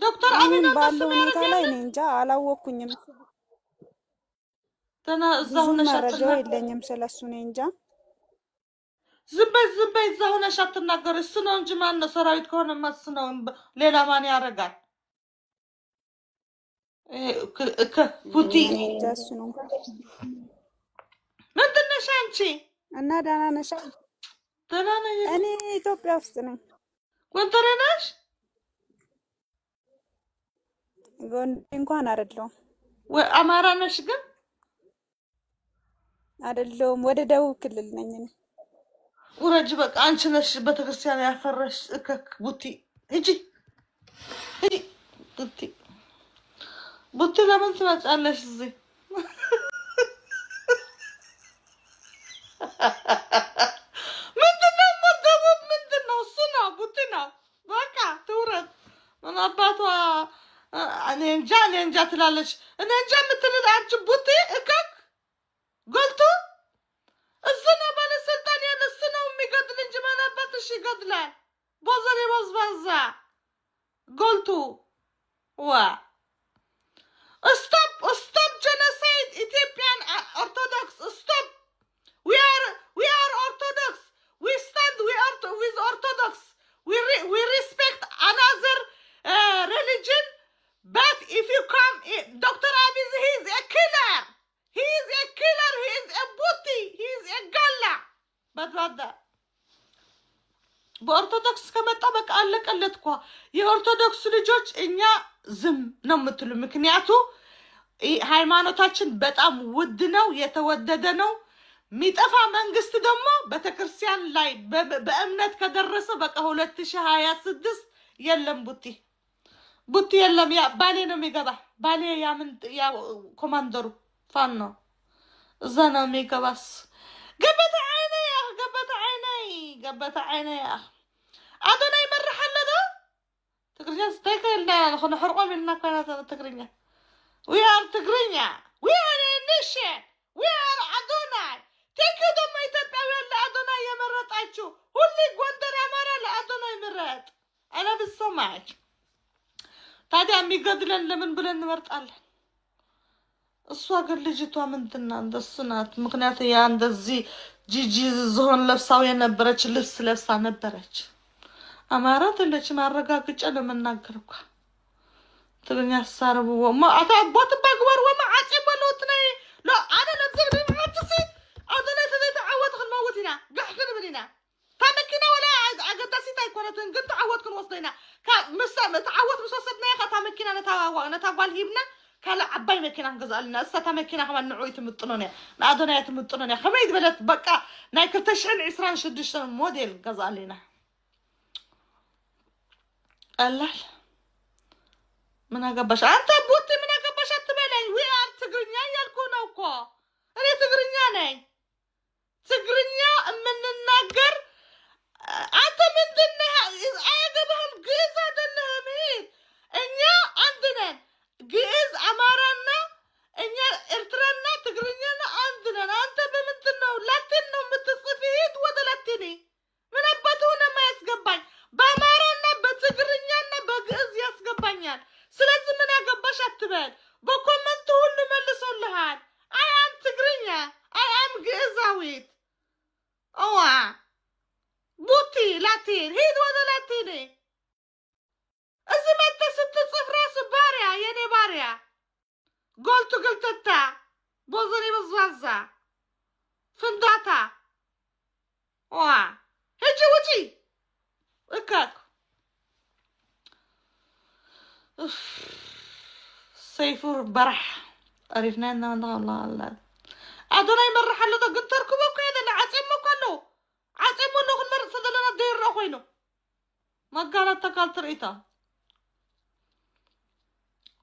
Speaker 1: ዶክተር አሚና
Speaker 2: ባለው ሁኔታ ላይ እኔ እንጃ አላወኩኝም
Speaker 1: ተና እዛው
Speaker 2: መረጃው የለኝም ስለሱ እኔ እንጃ
Speaker 1: ዝም በይ እዛው ነሽ አትናገር እሱ ነው እንጂ ማን ነው ሰራዊት ከሆነ ማስ ነው ሌላ ማን ያረጋል ፑቲ
Speaker 2: ጃሱ ነው
Speaker 1: ምንድን ነሽ አንቺ
Speaker 2: እና ደህና ነሽ
Speaker 1: ደህና ነኝ
Speaker 2: እኔ ኢትዮጵያ ውስጥ ነኝ
Speaker 1: ጎንደር ነሽ
Speaker 2: ጎንደር እንኳን አይደለም
Speaker 1: ወይ አማራ ነሽ ግን
Speaker 2: አይደለም ወደ ደቡብ ክልል ነኝ እኔ
Speaker 1: ወረጅ በቃ አንቺ ነሽ ቤተክርስቲያን ያፈረሽ ቡቲ ሂጂ ቡቲ ለምን ትመጫለሽ እዚህ ምንድነው እሱ ነው ቡቲ ነው በቃ ትውረድ ምን አባቷ እኔ እንጃ ትላለች እኔ እንጃ የምትል አንቺ ቡቲ እከክ قلتو السنة بالسلطان يا السنة أمي قتل جمانا باتشي قتلان بوزري بوزبازا قلتو وا stop genocide Ethiopian Orthodox stop we are Orthodox we stand with Orthodox we respect another religion but if you come Dr. Abiy he is a killer he is a booty he is a galla but what that በኦርቶዶክስ ከመጣ በቃ አለቀለት እኮ የኦርቶዶክስ ልጆች እኛ ዝም ነው የምትሉ ምክንያቱ ሃይማኖታችን በጣም ውድ ነው የተወደደ ነው ሚጠፋ መንግስት ደግሞ በተክርስቲያን ላይ በእምነት ከደረሰ በቃ 2026 የለም ቡቲ የለም ያ ባሌ ነው የሚገባ ባሌ ያ ኮማንደሩ ፋን ነው እዛ ነው የሚገባስ ገበታ አይነ ያ አዶናይ መርሐለደ ትግርኛ ስተከልና ለኹነ ሕርቆም لنا كانت ትግርኛ we are ትግርኛ we are a nation we are አዶናይ ተከዶ ኢትዮጵያውያን ለአዶናይ የመረጣችሁ ሁሉ ጎንደር አማራ ለአዶናይ ምረጥ አና በሰማች ታዲያ የሚገድለን ለምን ብለን እንመርጣለን እሷ ግን ልጅቷ ምንትና እንደስናት ምክንያቱ ያ እንደዚህ ጂጂ ዝሆን ለብሳው የነበረች ልብስ ለብሳ ነበረች አማራት ለች ማረጋግጫ ለመናገርኳ ትግርኛ ሳርቡ ወማ አታቦት ባግበር ወማ አጽበሎት ነይ لا انا لازم نعطسي انا تتعود خنوتنا قحكن بلينا تمكنا ولا اقدسي تايكونتن قد تعودكن وصلنا مسا تعود مسوسدنا يا تمكنا نتاوال هيبنا كلا عباي مكينا نغزالنا اسا تمكنا كمان نعوي تمطنونيا نادونا يتمطنونيا خميد بلت بقى نايكل تشعل 26 موديل غزالينا الله من اغباش انت بوتي من اغباش تبلي وي ار تغرنيا يالكو نوكو انا تغرنيا ناي تغرنيا من الناغر انت من دنها ايغبهم غيزا دنهم هي انيا عندنا غيز امارنا انيا ارترنا تغرنيا عندنا انت بمنتنو لاتنو متصفيت ودلاتني من ابتونا ما يسغباኝ በአማራና በትግርኛና በግዕዝ ያስገባኛል ስለዚህ ምን ያገባሽ አትበል በኮመንት ሁሉ መልሶልሃል አይ አም ትግርኛ አይ አም ግዕዛዊት ኦዋ ቡቲ ላቲን ሂድ ወደ ላቲን እዚህ መጥተህ ስትጽፍ ራስ ባሪያ የኔ ባሪያ ጎልቱ ግልተታ ቦዘኔ በዝዋዛ ፍንዳታ ዋ ሂጂ ውጪ እካክ سيفور برح عرفنا ان الله ادوناي مرح له دغتركم اكو هذا عصيمو كله عصيمو نو خن مرص دلنا دير خوينو ما قالت تقال تريتا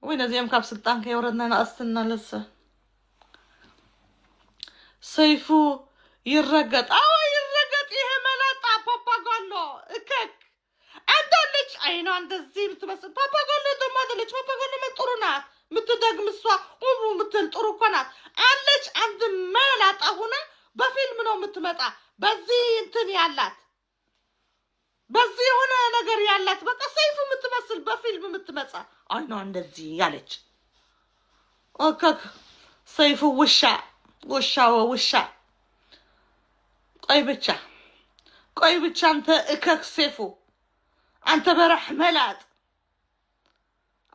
Speaker 1: وين زيم كاب سلطان كي وردنا نقصنا لسه سيفو يرقط يرقط ايه ملاطا بابا قالو اكك عندلش عينو عند الزيم تبس بابا قالو دو ما دلش بابا قالو مطرونات متدغم السوا عمرو متلطرو كنات علش عند ملاطا هنا بفيلم نو متمطا بزي انتن يالات بزي هنا ነገር ያላት በቃ ሰይፉ ምትመስል በፊልም ምትመጣ አይኖ እንደዚህ ያለች ኦከክ ሰይፉ ውሻ ቆይ ብቻ አንተ እከክ ሰይፉ አንተ በረህ መላጥ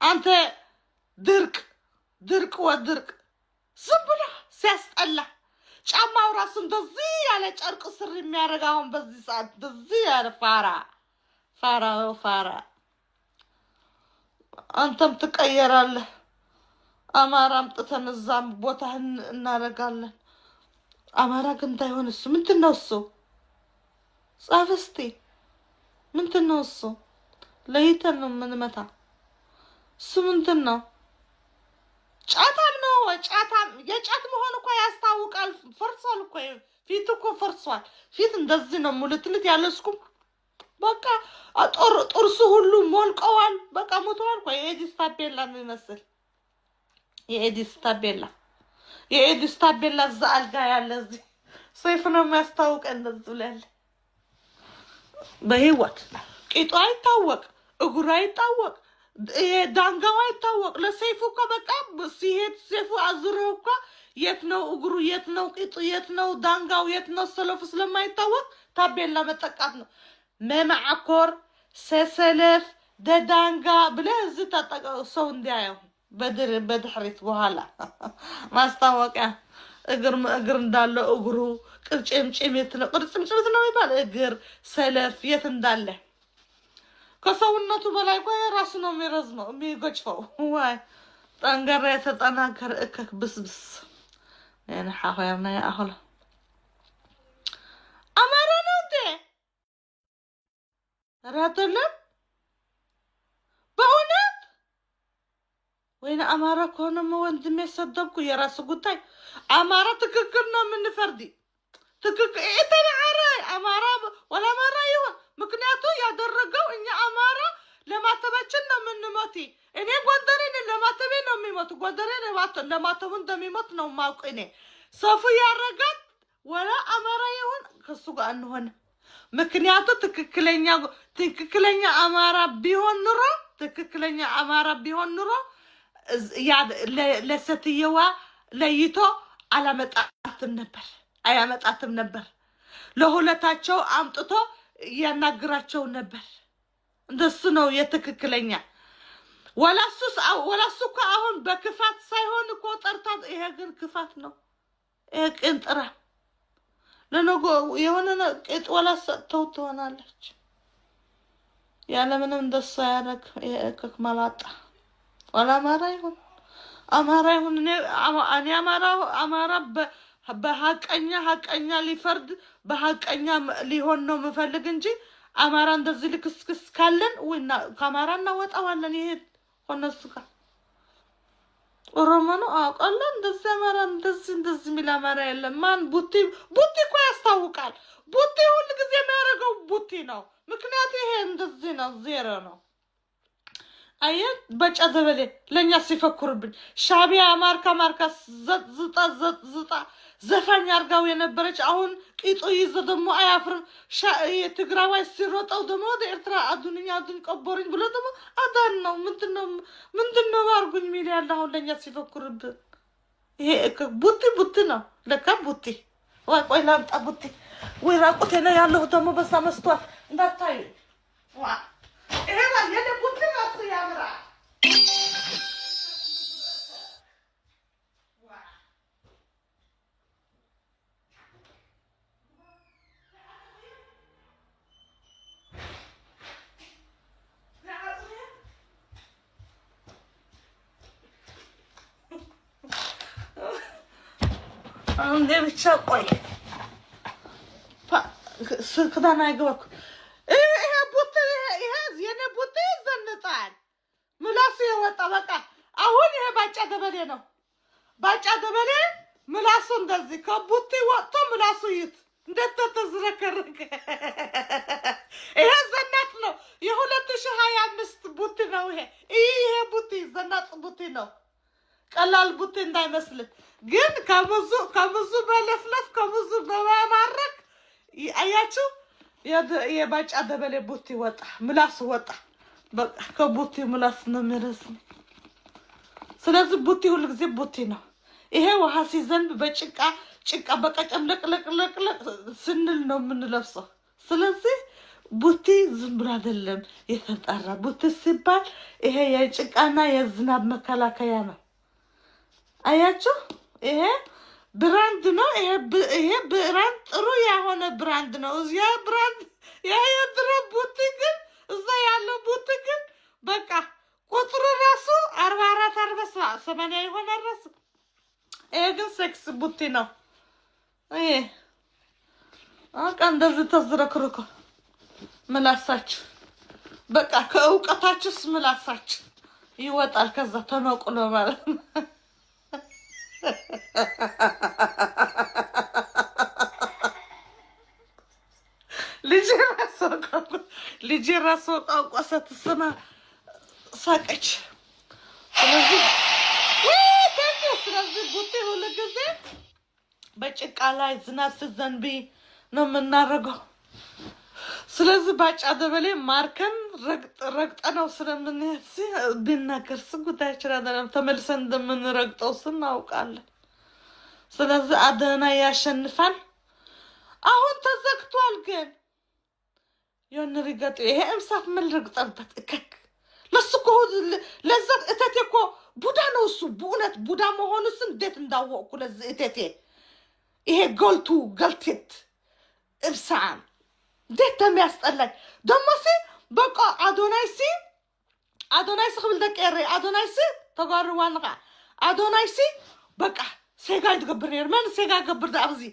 Speaker 1: አንተ ድርቅ ወድርቅ ዝምብላ ሲያስጠላ ጫማው ራሱ እንደዚህ ያለ ጨርቅ ስር የሚያረጋውን በዚህ ሰዓት እንደዚህ ያለ ፋራ አንተም ትቀየራለህ አማራም ጥተን እዛም ቦታህን እናረጋለን አማራ ግን ታይሆን እሱ ምንድነው እሱ ጻፍስቲ ምንድነው እሱ ለይተን ነው ምንመታ እሱ ምንድነው ጫታም ነው ጫታም የጫት መሆን እኮ ያስታውቃል ፈርሷል እኮ ፊት እኮ ፈርሷል ፊት እንደዚህ ነው ሙልትልት ያለስኩም በቃ ጥርሱ ሁሉ ሞልቀዋል በቃ ሞቷል እኮ የኤዲስ ታቤላ ነው ይመስል የኤዲስ ታቤላ የኤዲስ ታቤላ እዛ አልጋ ያለ እዚህ ሰይፍ ነው የሚያስታውቅ እንደዚህ ብላል በህይወት ቂጡ አይታወቅ እግሩ አይታወቅ ዳንጋው አይታወቅ ለሰይፉ እኮ በቃ ሲሄድ ሰይፉ አዙረው እኮ የት ነው እግሩ የት ነው ቂጡ የት ነው ዳንጋው የት ነው ሰለፉ ስለማይታወቅ ታቤላ መጠቃት ነው መማዕኮር ሰሰለፍ ደዳንጋ ብለህ እዚህ ተጠቀው ሰው እንዲያየው በድሕሪት በኋላ ማስታወቂያ እግር እንዳለ እግሩ ቅርጭምጭሚት ነው ቅርጭምጭሚት ነው ይባል እግር ሰለፍ የት እንዳለ ከሰውነቱ በላይ ቆይ ራሱ ነው የሚረዝመው የሚጎጭፈው ዋይ ጠንገራ የተጠናከረ እከክ ብስብስ يعني حاخيرنا يا أخلا أمارا نودي راتلم بأونات وين أمارا كونا موان دمي صدبكو يا راسو قطاي أمارا تككرنا من فردي تكك إيه تاني عراي أمارا ولا مرة يوان مكنياتو يادرقو إني أمارا لما تبتشنا من موتي إني قدرين لما تبين أمي موت قدرين لما تبون دمي موت نو ماوك إني صافو يارقات ولا أمارا يوان كسوق أنهن مكنياتو تككلينيا أمارا بيهون نرو تككلينيا أمارا بيهون نرو ياد لستيوا ليتو على متأتم نبر أي متأتم نبر لهولتاتشو أمتتو ينقراتشو نبر እንደሱ ነው የተከክለኛ ወላሱ አሁን በክፋት ሳይሆን እኮ ጠርታት ይሄ ግን ክፋት ነው ይሄ ቅንጥራ ለነገ የሆነ ቅጥ ወላስ ተውተውናለች ያለ ምንም እንደሱ ያረክ ይሄ ከክማላጣ ወላ አማራ ይሁን እኔ አማራ በሐቀኛ ሊፈርድ በሐቀኛ ሊሆን ነው መፈልግ እንጂ አማራ እንደዚህ ልክስክስ ካለን ወይና ካማራና ወጣዋለን ይሄ ሆነሱካ ኦሮሞኑ አቀለ እንደዚህ አማራ እንደዚህ ሚል አማራ የለም ማን ቡቲ እኮ ያስታውቃል ቡቲ ሁሉ ጊዜ የሚያረገው ቡቲ ነው ምክንያቱም ይሄ እንደዚህ ነው ዜሮ ነው አየት በጫደበለ ለኛ ሲፈክሩብን ሻቢያ ማርካ ዝጣ ዘፋኝ አርጋው የነበረች አሁን ቂጡ ይዘ ደሞ አያፍርም የትግራዋይ ሲሮጣው ደሞ ኤርትራ አዱንኛ ቀቦርኝ ብሎ ደሞ አዳን ነው ምንድነው አርጉኝ ሚል ያለው ለኛ ሲፈክሩብ ይሄ ቡቲ ነው ለካ ቡቲ ወይ ላምጣ ቡቲ ወይ ራቁቴ ነው ያለው ደሞ በሳ መስቷት እንዳታይ ዋ ይሄ ማለት ቡቲ ነው ያምራ أنا بتشا قوي كذا أنا أقولك إيه بوتي إيه زينة بوتي زنطان ملاسي هو طبقة أهون إيه بتشا دبلينه بتشا دبلين ملاسون دزي كبوتي وقته ملاسويت ندت تزركرك إيه زنطنا يهولا تشهاي عمست بوتي نوه إيه بوتي زنط بوتي نو ቀላል ቡት እንዳይመስልህ ግን ከብዙ በለፍለፍ ከብዙ በማማረክ አያችሁ የባጫ ደበሌ ቡት ወጣ ምላስ ወጣ በቃ ከቡት ምላስ ነው የሚረዝም ስለዚህ ቡት ሁሉ ጊዜ ቡት ነው ይሄ ውሃ ሲዘንብ በጭቃ በቃ ጨምለቅለቅለቅ ስንል ነው የምንለብሰው ስለዚህ ቡት ዝም ብሎ አይደለም የተጣራ ቡት ሲባል ይሄ የጭቃና የዝናብ መከላከያ ነው አያችሁ ይሄ ብራንድ ነው ይሄ ብራንድ ጥሩ የሆነ ብራንድ ነው እዚያ ብራንድ የድሮ ቡቲ ግን እዛ ያለው ቡቲ ግን በቃ ቁጥሩ ራሱ 44 48 ይሆነ ራሱ ይሄ ግን ሴክስ ቡቲ ነው ይሄ እንደዚህ ተዝረክርኩ ምላሳችሁ በቃ ከእውቀታችሁስ ምላሳችሁ ይወጣል ከዛ ተነቅሎ ማለት ነው ልጅ ራሱ ቋንቋ ስትሰማ ሳቀች ስለዚህ ቡቲ ሁሉ جزء بچك على زناب الزنبي نمنا رجع سلازي باش أدبلي ماركن رقت أنا وصل من نفسي بينا كرسي قلت أشرا أنا تمل سند من رقت وصلنا وقال سلازي أدنا يا شنفان أهون تزكتوا الجن يون رجعت إيه إمسك من رقت أربط كك لسكود لزق إتاتيكو بودا نوسو بودا مهونسن ديت نداوو كل إتاتي إيه قلتت إبسان ديت تم يسألك دمسي بقى أدونايسي قبل دك إري أدونايسي تقار وانقع أدونايسي بقى سيجا يتقبر يرمان سيجا يقبر دابزي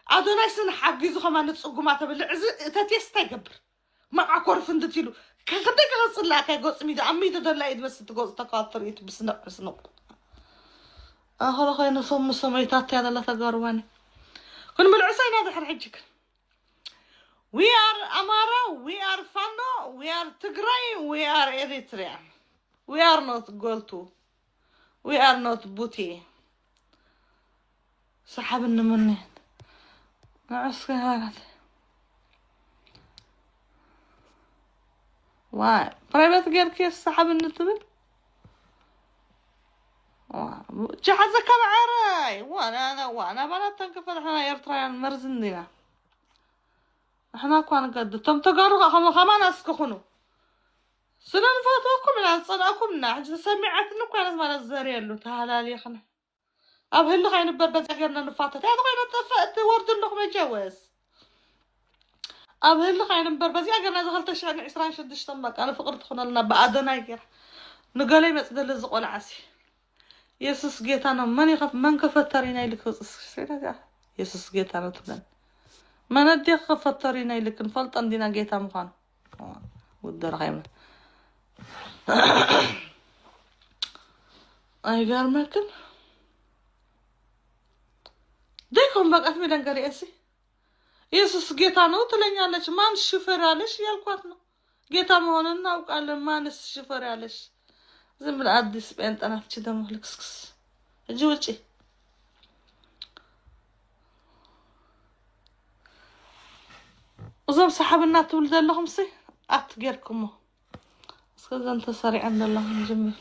Speaker 1: أدونايسي نحجزو كمان نتسوقو ما تبلع إتاتي استيقبر ما عكور فندتيلو كخدك غصل لك جوز ميدا عميدا دلا إيد بس تجوز تقاطريت بس نق خلا نصوم سميتات هذا لا تجارواني كن بالعسين هذا حرحجك we are Amara we are Fano we are Tigray we are Eritrea we are not Goltu we are not Buti سحبنا منه عسكر هذا واي برايفت غير كيس سحب النتبل جهزك معاي وانا بلا تنكفل احنا يرتريان مرزن دينا احنا كون قد تم تقارو خما ناس كخنو سنان فاتوكم من صداكم نحج سمعتنا كان ما نزريلو تعالى لي خنا ابهل لي خاين بربز غيرنا نفاتت هذا غير اتفقت ورد لكم يجوز أبهل لك عين بربزي أجرنا دخلت شان عسران شدش تمك أنا فقرت خنا لنا بعدنا يجر نقولي مسدل الزق والعسي يسوس جيت أنا ماني خف من كفترينا لك يسوس جيت أنا تبان ما ندي خفترينا لك نفلت عندنا جيت مخان ودر غيمة أي قال ماكن ديكم بقى أثمي دنقري أسي يسوس جيتا نو تلينيالش ما نشوفر عليش يالكواتنا جيتا مهوننا وقال ما نشوفر عليش زي من أديس بنت أنا كذا مهلكس جوجي وزم سحبنا تولد لهم سي أتجركم بس كذا أنت سريع عند الله من جميع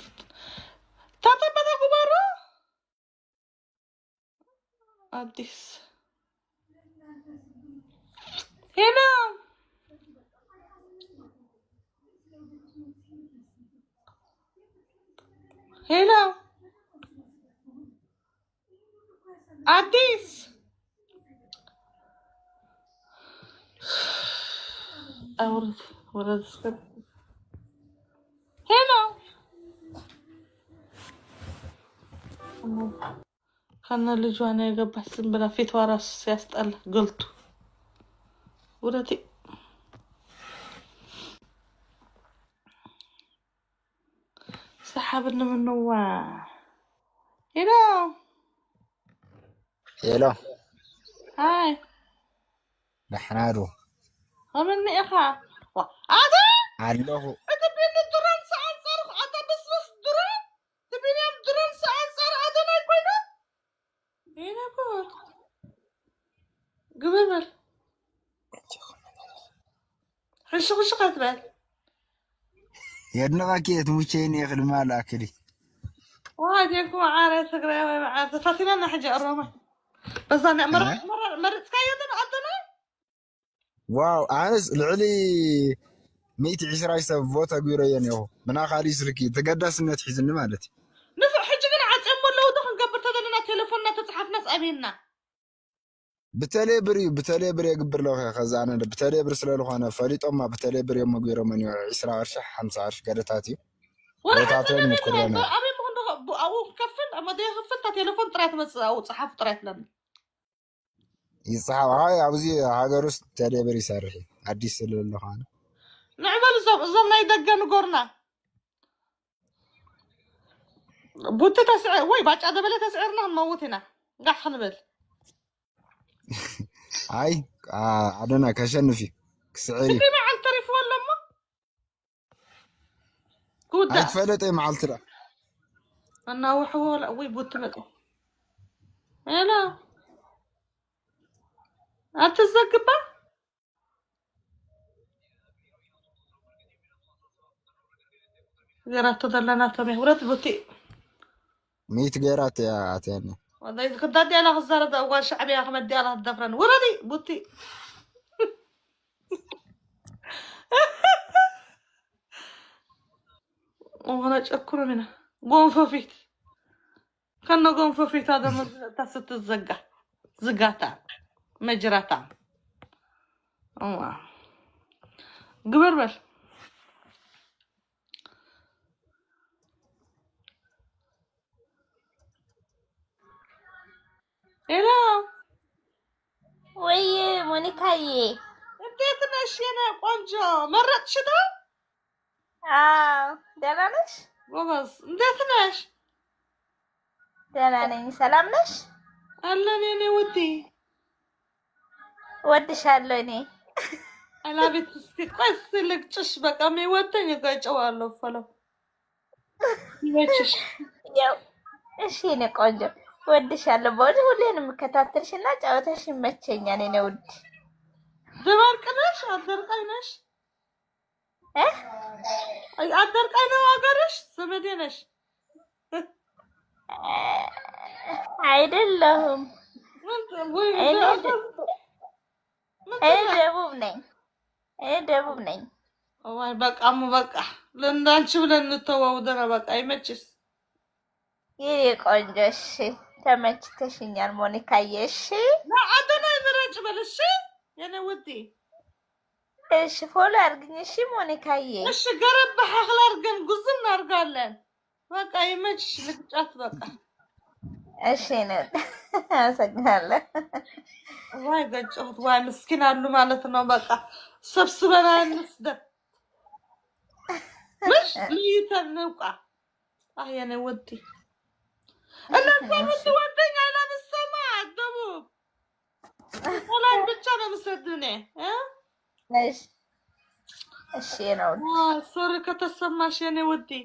Speaker 1: تعطي بدك برا أديس هنا هنا أديس أورد ورد سكر هنا خلنا اللي جوانا يقبح سنبلا في توارس يستقل قلتو ورتي سحبنا من نواه هنا
Speaker 3: هلو
Speaker 1: هاي
Speaker 3: نحنادو
Speaker 1: مني إخا هذا
Speaker 3: علوه
Speaker 1: تبين الدران ساعة صاروخ عطا بس دران تبين يوم دران ساعة صار هذا ما يكونوا هنا قول قبل خش قتبال
Speaker 3: يدنا كيت مشيني ياخذ مال اكلي
Speaker 1: واحد يكون عارف تقريبا مع فاتنا لنا حاجة الرومة بس أنا مرة سكايدنا عندنا
Speaker 3: واو انس العلي 120 سب فوتا غيرين يو منا خالي سلكي تقداسنت حزن مالتي
Speaker 1: نفع حجة كنا عتم ولا ودخل قبر تدلنا تليفوننا تتصحف ناس أبينا
Speaker 3: بتليبري يقبر له خزانه بتليبر سلالو انا فريط اما بتليبر يوم غير من 20 قرش 5 قرش قدتاتي
Speaker 1: وراتين مكرنا ابي مهن او كفل اما دي خفلت تليفون طريت بس او صحف طريت لنا
Speaker 3: يصحى هاي ابزي هاجرس تليبر يسرحي اديس سلالو انا
Speaker 1: نعمل زمنا يدقن قرنا بوت تسعير وي باش هذا بلا تسعيرنا نموت هنا قاح نبل
Speaker 3: هاي عدنا كشنفي كسعيري
Speaker 1: تبي مع التليفون لما كودا
Speaker 3: هاي تفلت مع الترا
Speaker 1: انا وحول وي بوت مدي أنا أتزقبا جرات تدلنا تمه ورد بوتي
Speaker 3: 100 جيرات يا عتاني
Speaker 1: والله إذا كنت أدي على غزارة أول شعبي أحمد دي على الدفرن وردي بوتي وأنا أشكر منها قوم فوفيت كنا قوم فوفيت هذا من تست الزقة زقاتا مجراتا الله قبربل إلا
Speaker 4: وي مونيكاي
Speaker 1: انتي تنشينا قنجو مرت شدا
Speaker 4: ደህና ነሽ?
Speaker 1: ጎበዝ እንዴት ነሽ?
Speaker 4: ደህና ነኝ። ሰላም ነሽ?
Speaker 1: አለን የኔ ውዴ
Speaker 4: እወድሻለሁ። እኔ
Speaker 1: አላቤት እስቲ ቆይ እስቲ ልግጭሽ በቃ የሚወደኝ እጋጨዋለሁ ፈለው ይመችሽ
Speaker 4: ያው እሺ እኔ ቆንጆ እወድሻለሁ። በእውነት ሁሌን የምከታተልሽና ጨዋታሽ ይመቸኛል። እኔ ውድ
Speaker 1: ደባርቅ ነሽ አደርቃይ ነሽ አደርቃይ ነው አገርሽ ዘመዴ ነሽ
Speaker 4: አይደለሁም። ደቡብ ነኝ።
Speaker 1: ወይ በቃም በቃ ለእንዳንቺ ብለን እንተዋውደና በቃ ይመችሽ
Speaker 4: የኔ ቆንጆ። እሺ ተመችተሽኛል ሞኒካዬ። እሺ
Speaker 1: አደናይ ምረጭ በልሽ የኔ ውዴ።
Speaker 4: እሺ ፎሎ አድርግኝ። እሺ ሞኒካዬ።
Speaker 1: እሺ ገረብ ሐክላ አድርገን ጉዝ እናርጋለን። በቃ ይመችሽ ልቅጫት በቃ
Speaker 4: እሺ ነው። አመሰግናለሁ።
Speaker 1: ዋይ ገጭሁት ዋይ ምስኪን አሉ ማለት ነው። በቃ ሰብስበና እንስደር مش ليتر نوقع يا نودي انا فهمت وديني على السماء الدبوب ولا عندك انا مسدوني ها
Speaker 4: ليش ايش ينو
Speaker 1: سوري كتسماش يا نودي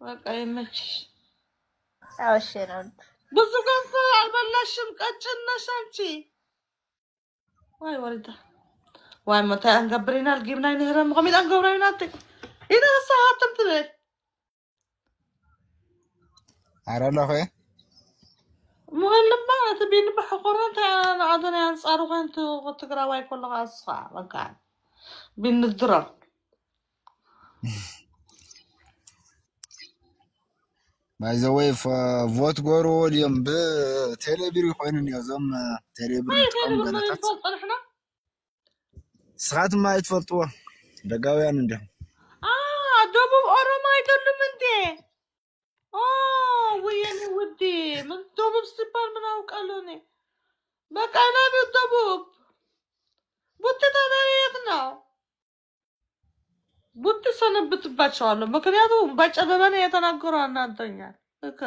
Speaker 1: بقى يمشي
Speaker 4: ايش ينو
Speaker 1: ብዙ ገንፎ አልበላሽም ቀጭነሽ አንቺ ዋይ ወልዳ واي متى انقبرينا الجبنا نهرم مقامين انقبرينا تك إذا ساعات تبتدي
Speaker 3: عرا له خويا
Speaker 1: مهم ما تبين بحقورات أنا عادنا ينصاروا أنتو وتقرا واي كل غاصة مكان بين الدرر
Speaker 3: باي ذا واي فوت غورو اليوم بتليبيري خوينن يزم تليبيري تقوم غلطات ساعات ما يتفلطوا دغاويان انده
Speaker 1: دبوب اورما يدلم انت ويني ودي من دبوب سيبال من اوقالوني بقى انا بالدبوب بوتي تدايتنا بوتي سنبتباچዋለሁ ምክንያቱም በጨበበኔ የተናገሩ አናንተኛል እከ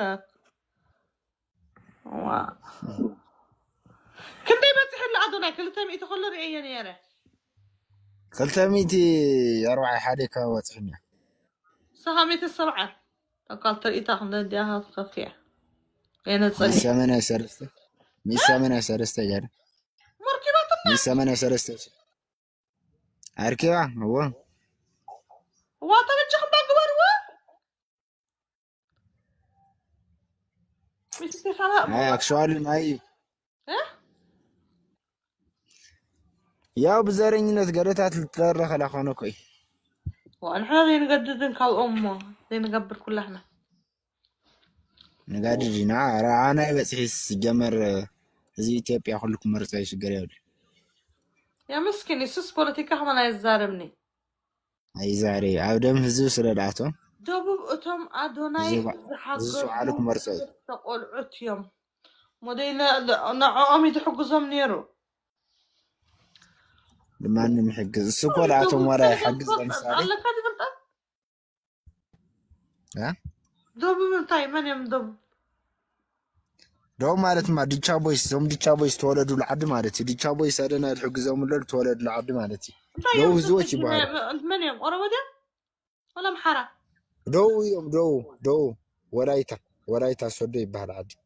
Speaker 1: كنت بتحل عدنا كلتم يتخلوا رئيه نيره
Speaker 3: خلتميتي أروع حديقة واتحنيا
Speaker 1: سهاميت السبعة تقال تريتا خمدان ديها خفية يعني تصلي
Speaker 3: ميسامنا سرسته ميسامنا سرسته جاري
Speaker 1: مركباتنا
Speaker 3: ميسامنا سرسته أركبا هو
Speaker 1: واتا بتشخن باقبار هو ميسي خلاها
Speaker 3: هاي أكشوالي ماي يا بزارينينت قريتات التلرخ على خانوكي
Speaker 1: ونحن ذي نقددن كالأمة ذي نقبر كلنا
Speaker 3: نقدر أنا بس حس جمر زي تيب ياخذ لكم مرة ايش قريب
Speaker 1: يا مسكين يسوس بوليتيكا حمانا يزارمني
Speaker 3: اي زاري عودم هزو سردعتو
Speaker 1: دوبو اتم ادوناي
Speaker 3: زو عليكم مرة
Speaker 1: تقول عتيم مدينة نعومي تحقزهم نيرو
Speaker 3: لما اني محجز السكول عاتم ورا يحجز لمسالي ها
Speaker 1: دوبو من تاي من يم دوبو
Speaker 3: دو مالت ما ديتشا بويس زوم ديتشا بويس تولدوا العد مالتي ديتشا بويس ادنا يحجزهم اللي تولد العد مالتي دو زوج يبغى
Speaker 1: من يم ورا ودا ولا محرا
Speaker 3: دو يوم دو ورايتا ورايتا سودو يبهل عدي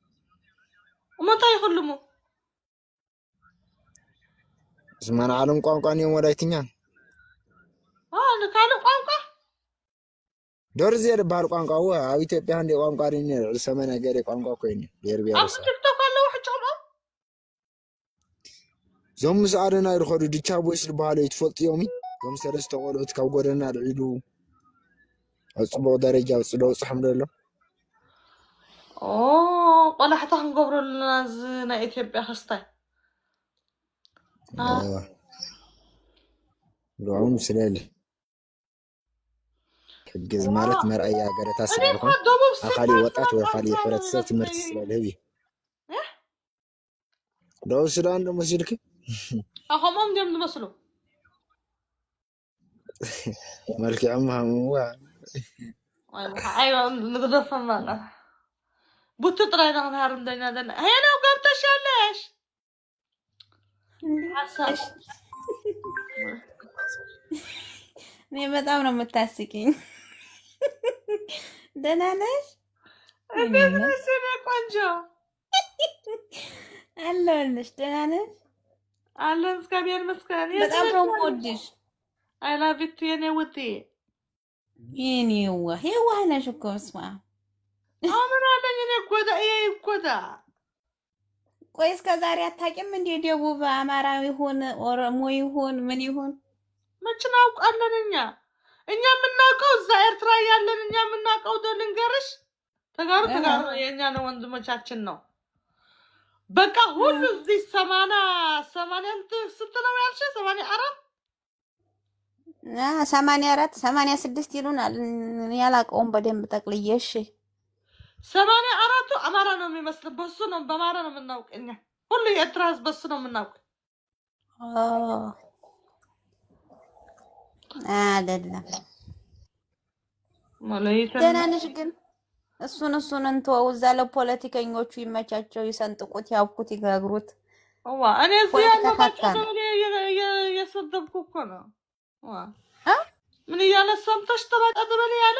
Speaker 1: ومتى يخلمو
Speaker 3: زمان عالم قانقان يوم ورايتنيا
Speaker 1: أنا كانوا قانقا
Speaker 3: دور زير بهال قانقا هو أبي بيان دي قانقا ريني السمنة غير قانقا كويني بير بير
Speaker 1: أبو تيك توك على واحد جمعة
Speaker 3: زوم سعرنا يرخدو ديتشا بويس البهال يتفلط يومي زوم سرست قولت كوغورنا العيدو أصبو درجة وصلو صحمد الله
Speaker 1: ولا حتى هنقبر الناس نايت يبقى خسطي
Speaker 3: لوعون سلالي حجز مالت مرأي قرأت أسرعكم أخالي وطعت وخالي فرات سات مرت سلالي لو سلان لو مسيرك
Speaker 1: أخوهم ديم نمسلو
Speaker 3: مالك عمها مو
Speaker 1: أيوة نقدر فما بتطلع نهار مدينة دنا هنا وقمت شلش حسن
Speaker 4: እኔ በጣም ነው የምታስቂኝ። ደህና ነሽ?
Speaker 1: እንዴት ነሽ የኔ ቆንጆ?
Speaker 4: አለሁልሽ። ደህና ነሽ?
Speaker 1: አለን እግዚአብሔር ይመስገን።
Speaker 4: በጣም ነው የምወድሽ።
Speaker 1: አይ ላቭ ዩ የኔ ውዴ።
Speaker 4: የኔ የዋህ ነሽ እኮ በስመ አብ።
Speaker 1: አሁን አለኝ እኔ ጎዳ ይጎዳ።
Speaker 4: ቆይ እስከ ዛሬ አታውቂም እንዴ? ደቡብ አማራ ይሁን ኦሮሞ ይሁን ምን ይሁን
Speaker 1: መች እናውቃለን እኛ የምናውቀው እዛ ኤርትራ ያለን እኛ የምናውቀው ልንገርሽ ተጋሩ የእኛ ነው ወንድሞቻችን ነው። በቃ ሁሉ እዚህ 80 ስንት ነው ያልሽ?
Speaker 4: 84 86 ይሉናል። ያላቀውም በደንብ ጠቅልዬ እሺ
Speaker 1: 84ቱ አማራ ነው የሚመስል በሱ ነው በአማራ ነው የምናውቅ እኛ ሁሉ የኤርትራ ህዝብ በሱ ነው የምናውቅ።
Speaker 4: አይደለም ደህና ነሽ ግን እሱን እንተወው። እዛ ለፖለቲከኞቹ ይመቻቸው፣ ይሰንጥቁት፣ ያብኩት፣ ይጋግሩት።
Speaker 1: እኔ እዚህ ያለባቸው የሰደብኩ እኮ ነው። ምን እያለ ሰምተሽ ተባጣጥበል ያለ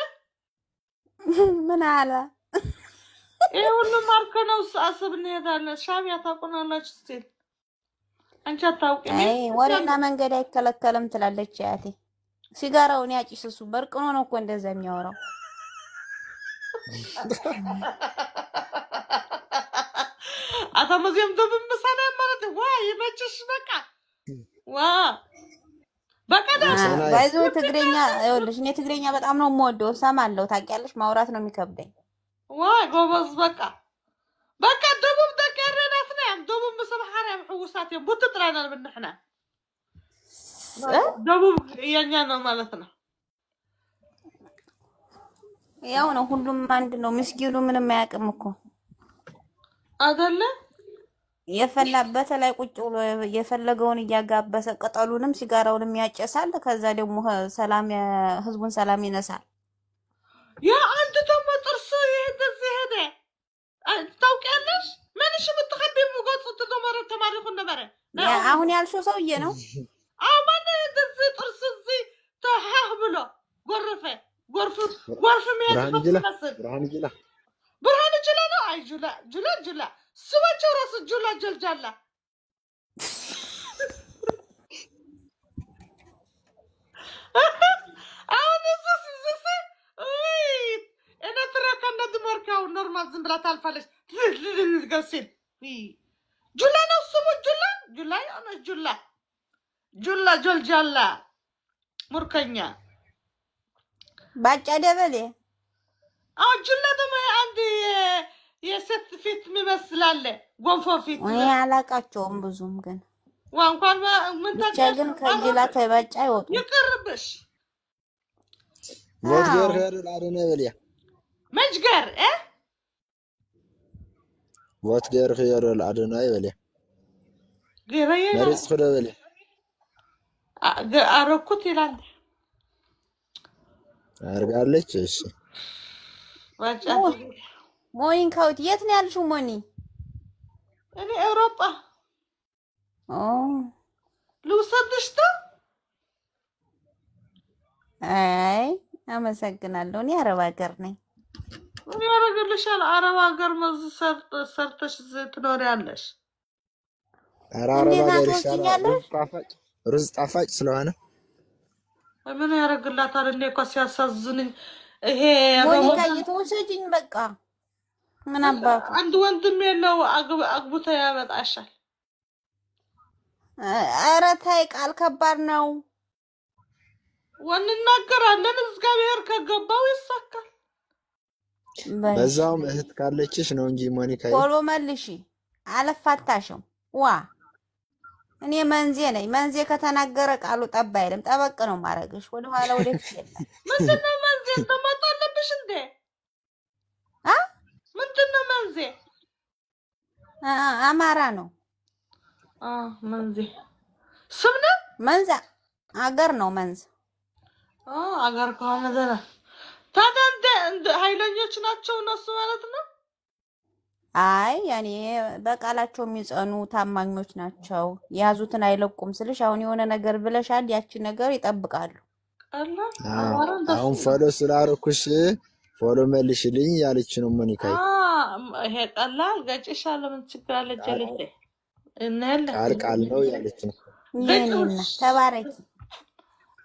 Speaker 4: ምን አለ?
Speaker 1: ይሄ ሁሉ ማርከ ነው አሰብ እንሄዳለን። ሻዕቢያ ታውቁናላችሁ ስቲል አንቺ አታውቂም።
Speaker 4: አይ ወሬና መንገድ አይከለከልም ትላለች ያቴ። ሲጋራውን ያጭስ እሱ በርቅኖ ነው እኮ እንደዛ የሚያወራው።
Speaker 1: አታመዚም ደብምሳና ማለት ዋይ መችሽ በቃ
Speaker 4: ባይዞ ትግሬኛ ይኸውልሽ፣ እኔ ትግሬኛ በጣም ነው የምወደው፣ እሰማለሁ። ታውቂያለሽ፣ ማውራት ነው የሚከብደኝ።
Speaker 1: ዋይ ጎበዝ በቃ ደቡብ ተቀረናት ነው ደቡብ መስማሐራ ምሕውሳት ቡትጥራና ብንሕና ደቡብ የኛ ነው ማለት ነው።
Speaker 4: ያው ነው ሁሉም አንድ ነው። ምስኪኑ ምንም አያውቅም እኮ
Speaker 1: አይደለ?
Speaker 4: የፈላበት ላይ ቁጭ ብሎ የፈለገውን እያጋበሰ ቅጠሉንም ሲጋራውንም ያጨሳል። ከዛ ደግሞ ህዝቡን ሰላም ይነሳል።
Speaker 1: ያ አንተ ደግሞ ጥርሱ ሄደ ታውቂያለሽ? ምንሽ ብትኸቢም ገጹ ተመረ ተማሪኹ ነበረ
Speaker 4: አሁን ያልሽው ሰውዬ ነው።
Speaker 1: አማን እንደዚህ ጥርሱ እዚህ ተሃህ ብሎ ጎርፍ ብርሃን ጅላ ነው። አይ ጁላ ስማቸው ራሱ ጁላ ጀልጃላ አሁን እዚህ እኔ ትረካ እንደድሞርካው ኖርማል ዝም ብላ ታልፋለች። ገሲል ጁላ ነው ስሙ ጁላ ያነ ጁላ ጀልጃላ ሙርከኛ
Speaker 4: ባጫ ደበሌ
Speaker 1: ጁላ ደግሞ አንድ የሴት ፊት የሚመስላል ጎንፎ ፊት
Speaker 4: እኔ አላውቃቸውም ብዙም ግን
Speaker 1: እንኳን ምን
Speaker 4: ብቻ ግን ከጅላ ከባጫ ይወጡ
Speaker 1: ይቅርብሽ።
Speaker 3: ወትገር ሄደል በልያ
Speaker 1: መጅገር
Speaker 3: ወትገር ሄደል አደናይ በልያ
Speaker 1: ገረየ
Speaker 3: መሪስ ኸደ በልያ
Speaker 1: አረኩት ይላል
Speaker 3: አርጋለች። እሺ
Speaker 1: ዋጫ
Speaker 4: ሞኒን ካውት የት ነው ያልሽው? ሞኒ
Speaker 1: እኔ አውሮፓ ልውሰድሽ ነው።
Speaker 4: አይ አመሰግናለሁ። እኔ አረብ ሀገር ነኝ።
Speaker 1: ምን ያደርግልሻል? አረብ ሀገር መዝ ሰርተሽ ትኖሪያለሽ።
Speaker 3: ኧረ አረብ ሀገር ይሻላል። ሩዝ ጣፋጭ ስለሆነ
Speaker 1: ምን ያደርግላታል? እኔ እኮ ሲያሳዝንኝ ይሄ
Speaker 4: ሞኒካ እየተወሰጅኝ በቃ ምን አባቱ
Speaker 1: አንድ ወንድም የለው አግብቶ ያመጣሻል።
Speaker 4: ኧረ ተይ ቃል ከባድ ነው።
Speaker 1: ወንናገራለን እግዚአብሔር ከገባው ይሳካል።
Speaker 3: በዛውም እህት ካለችሽ ነው እንጂ ሞኒካ
Speaker 4: ቶሎ መልሺ አለፋታሽም ዋ እኔ መንዜ ነኝ። መንዜ ከተናገረ ቃሉ ጠባ አይደለም ጠበቅ ነው ማረግሽ። ወደ ኋላ ወደ ፊት የለም።
Speaker 1: ምንድነው መንዜ? ተመጣለብሽ እንዴ? ምንድነው መንዜ?
Speaker 4: አማራ ነው።
Speaker 1: መንዜ ስም ነው።
Speaker 4: መንዛ አገር ነው መንዝ።
Speaker 1: አገር ከሆነ ዘና ታዲያ እንደ ኃይለኞች ናቸው እነሱ ማለት ነው።
Speaker 4: አይ ያኔ በቃላቸው የሚጸኑ ታማኞች ናቸው። የያዙትን አይለቁም ስልሽ አሁን የሆነ ነገር ብለሻል ያቺ ነገር ይጠብቃሉ።
Speaker 3: አሁን ፎሎ ስላረኩሽ ፎሎ መልሽልኝ ያለች ነው ሞኒካ።
Speaker 1: ይሄ ቀላል ገጭሻለሁ ምን ችግር አለ? ጀለቴ እናለ
Speaker 3: ቃል ነው ያለች ነው።
Speaker 4: የኔና ተባረኪ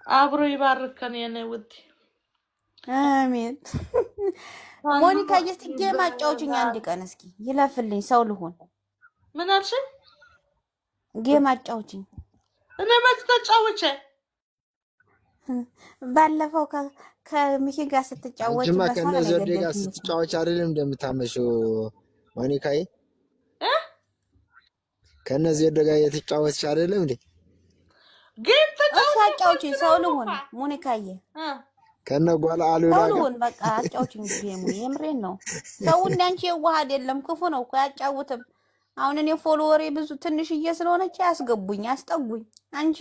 Speaker 1: አብሮ ይባርከን የኔ ውድ
Speaker 4: አሜን። ሞኒካ እስኪ ጌማጫውችኝ አንድ ቀን እስኪ ይለፍልኝ ሰው ልሆን።
Speaker 1: ምን አልሽ?
Speaker 4: ጌማጫውችኝ
Speaker 1: እኔ መች ተጫውቼ
Speaker 4: ባለፈው ከሚኪ ጋር ስትጫወች
Speaker 3: ጅማ ከነዚህ ወደ ጋር ስትጫወች አይደለም እንደምታመሽው ሞኒካዬ? ከነዚህ ወደ ጋር የተጫወትሽ አይደለም እንዴ?
Speaker 1: ግን
Speaker 4: ተጫውችኝ ሰው ልሆን ሞኒካዬ።
Speaker 3: ከነጓላ አሉላ
Speaker 4: ጋር በቃ አጫውችኝ ጌሙ የምሬን ነው። ሰው እንዳንቺ የዋህ አይደለም ክፉ ነው እኮ ያጫውትም። አሁን እኔ ፎሎወሬ ብዙ ትንሽዬ ስለሆነች ያስገቡኝ አስጠጉኝ። አንቺ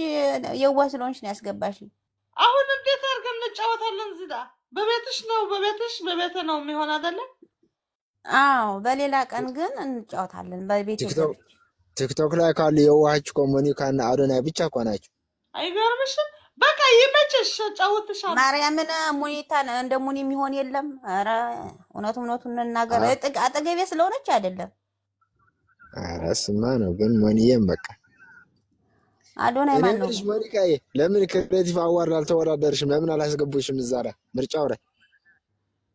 Speaker 4: የዋህ ስለሆንሽ ነው ያስገባሽኝ።
Speaker 1: አሁን እንዴት አድርገን እንጫወታለን? ዝዳ በቤትሽ ነው በቤት ነው የሚሆን አይደለ?
Speaker 4: አዎ በሌላ ቀን ግን እንጫወታለን በቤት።
Speaker 3: ቲክቶክ ላይ ካሉ የዋህች ሞኒካና አዶናይ ብቻ እኮ ናቸው።
Speaker 1: አይገርምሽም? በቃ ይመችሽ ጫወትሻለሁ።
Speaker 4: ማርያምን ሙኒታ እንደ ሙኒ የሚሆን የለም። ኧረ እውነቱን እንናገር አጠገቤ ስለሆነች አይደለም።
Speaker 3: ኧረ ስማ ነው ግን ሞኒዬም በቃ
Speaker 4: አዶናይ ማን ነው?
Speaker 3: ሞኒካዬ ለምን ክሬቲቭ አዋርድ አልተወዳደርሽም? ለምን አላስገቡሽም እዛ ላይ ምርጫው ላይ?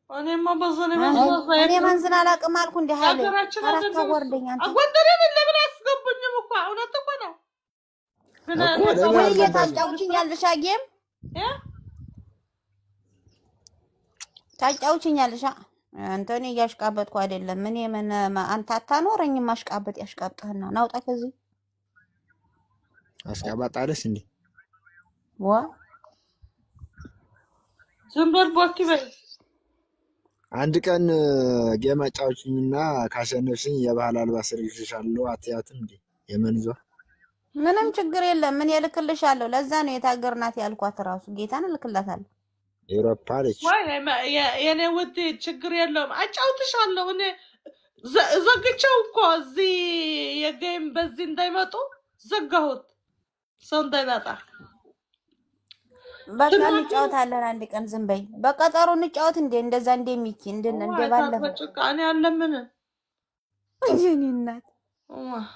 Speaker 1: እኔማ በዘኔ
Speaker 4: እኔ መንዝን አላቅም አልኩ እንደ ኃይሌ አራት አወርደኛ አንተ
Speaker 1: አወደረን ለምን አያስገቡኝም እኮ እውነት እኮ ነው።
Speaker 4: ወይ የታጫውችኝ ያልሽ አጌም ታጫውችኝ ያልሽ አንተ እኔ እያሽቃበጥኩ አይደለም። ምን የምን አንተ አታኖረኝም። ማሽቃበጥ ያሽቃብጥህና ናውጣ ከዚህ
Speaker 3: አስቀባጣለሽ እንዴ?
Speaker 1: ዋ ዝምበር ቦቲ በይ
Speaker 3: አንድ ቀን ጌም አጫውችኝና ካሸነፍሽኝ የባህል አልባስ ልሽሻለሁ አትያትም እንዴ? የመንዟ
Speaker 4: ምንም ችግር የለም። ምን እልክልሻለሁ። ለዛ ነው የታገርናት ያልኳት ራሱ ጌታን እልክላታለሁ።
Speaker 3: ኤሮፓ አለች
Speaker 1: ወይ የኔ ውድ ችግር የለውም አጫውትሻለሁ። እኔ ዘግቼው እኮ እዚህ የጌም በዚህ እንዳይመጡ ዘጋሁት። ሰው እንዳይመጣ
Speaker 4: በቃ እንጫወታለን አንድ ቀን። ዝም በይ በቀጠሮ እንጫወት እንደ እንደዛ እንደሚኪ እንደባለፈው
Speaker 1: እኔ አለምን
Speaker 4: የኔ እናት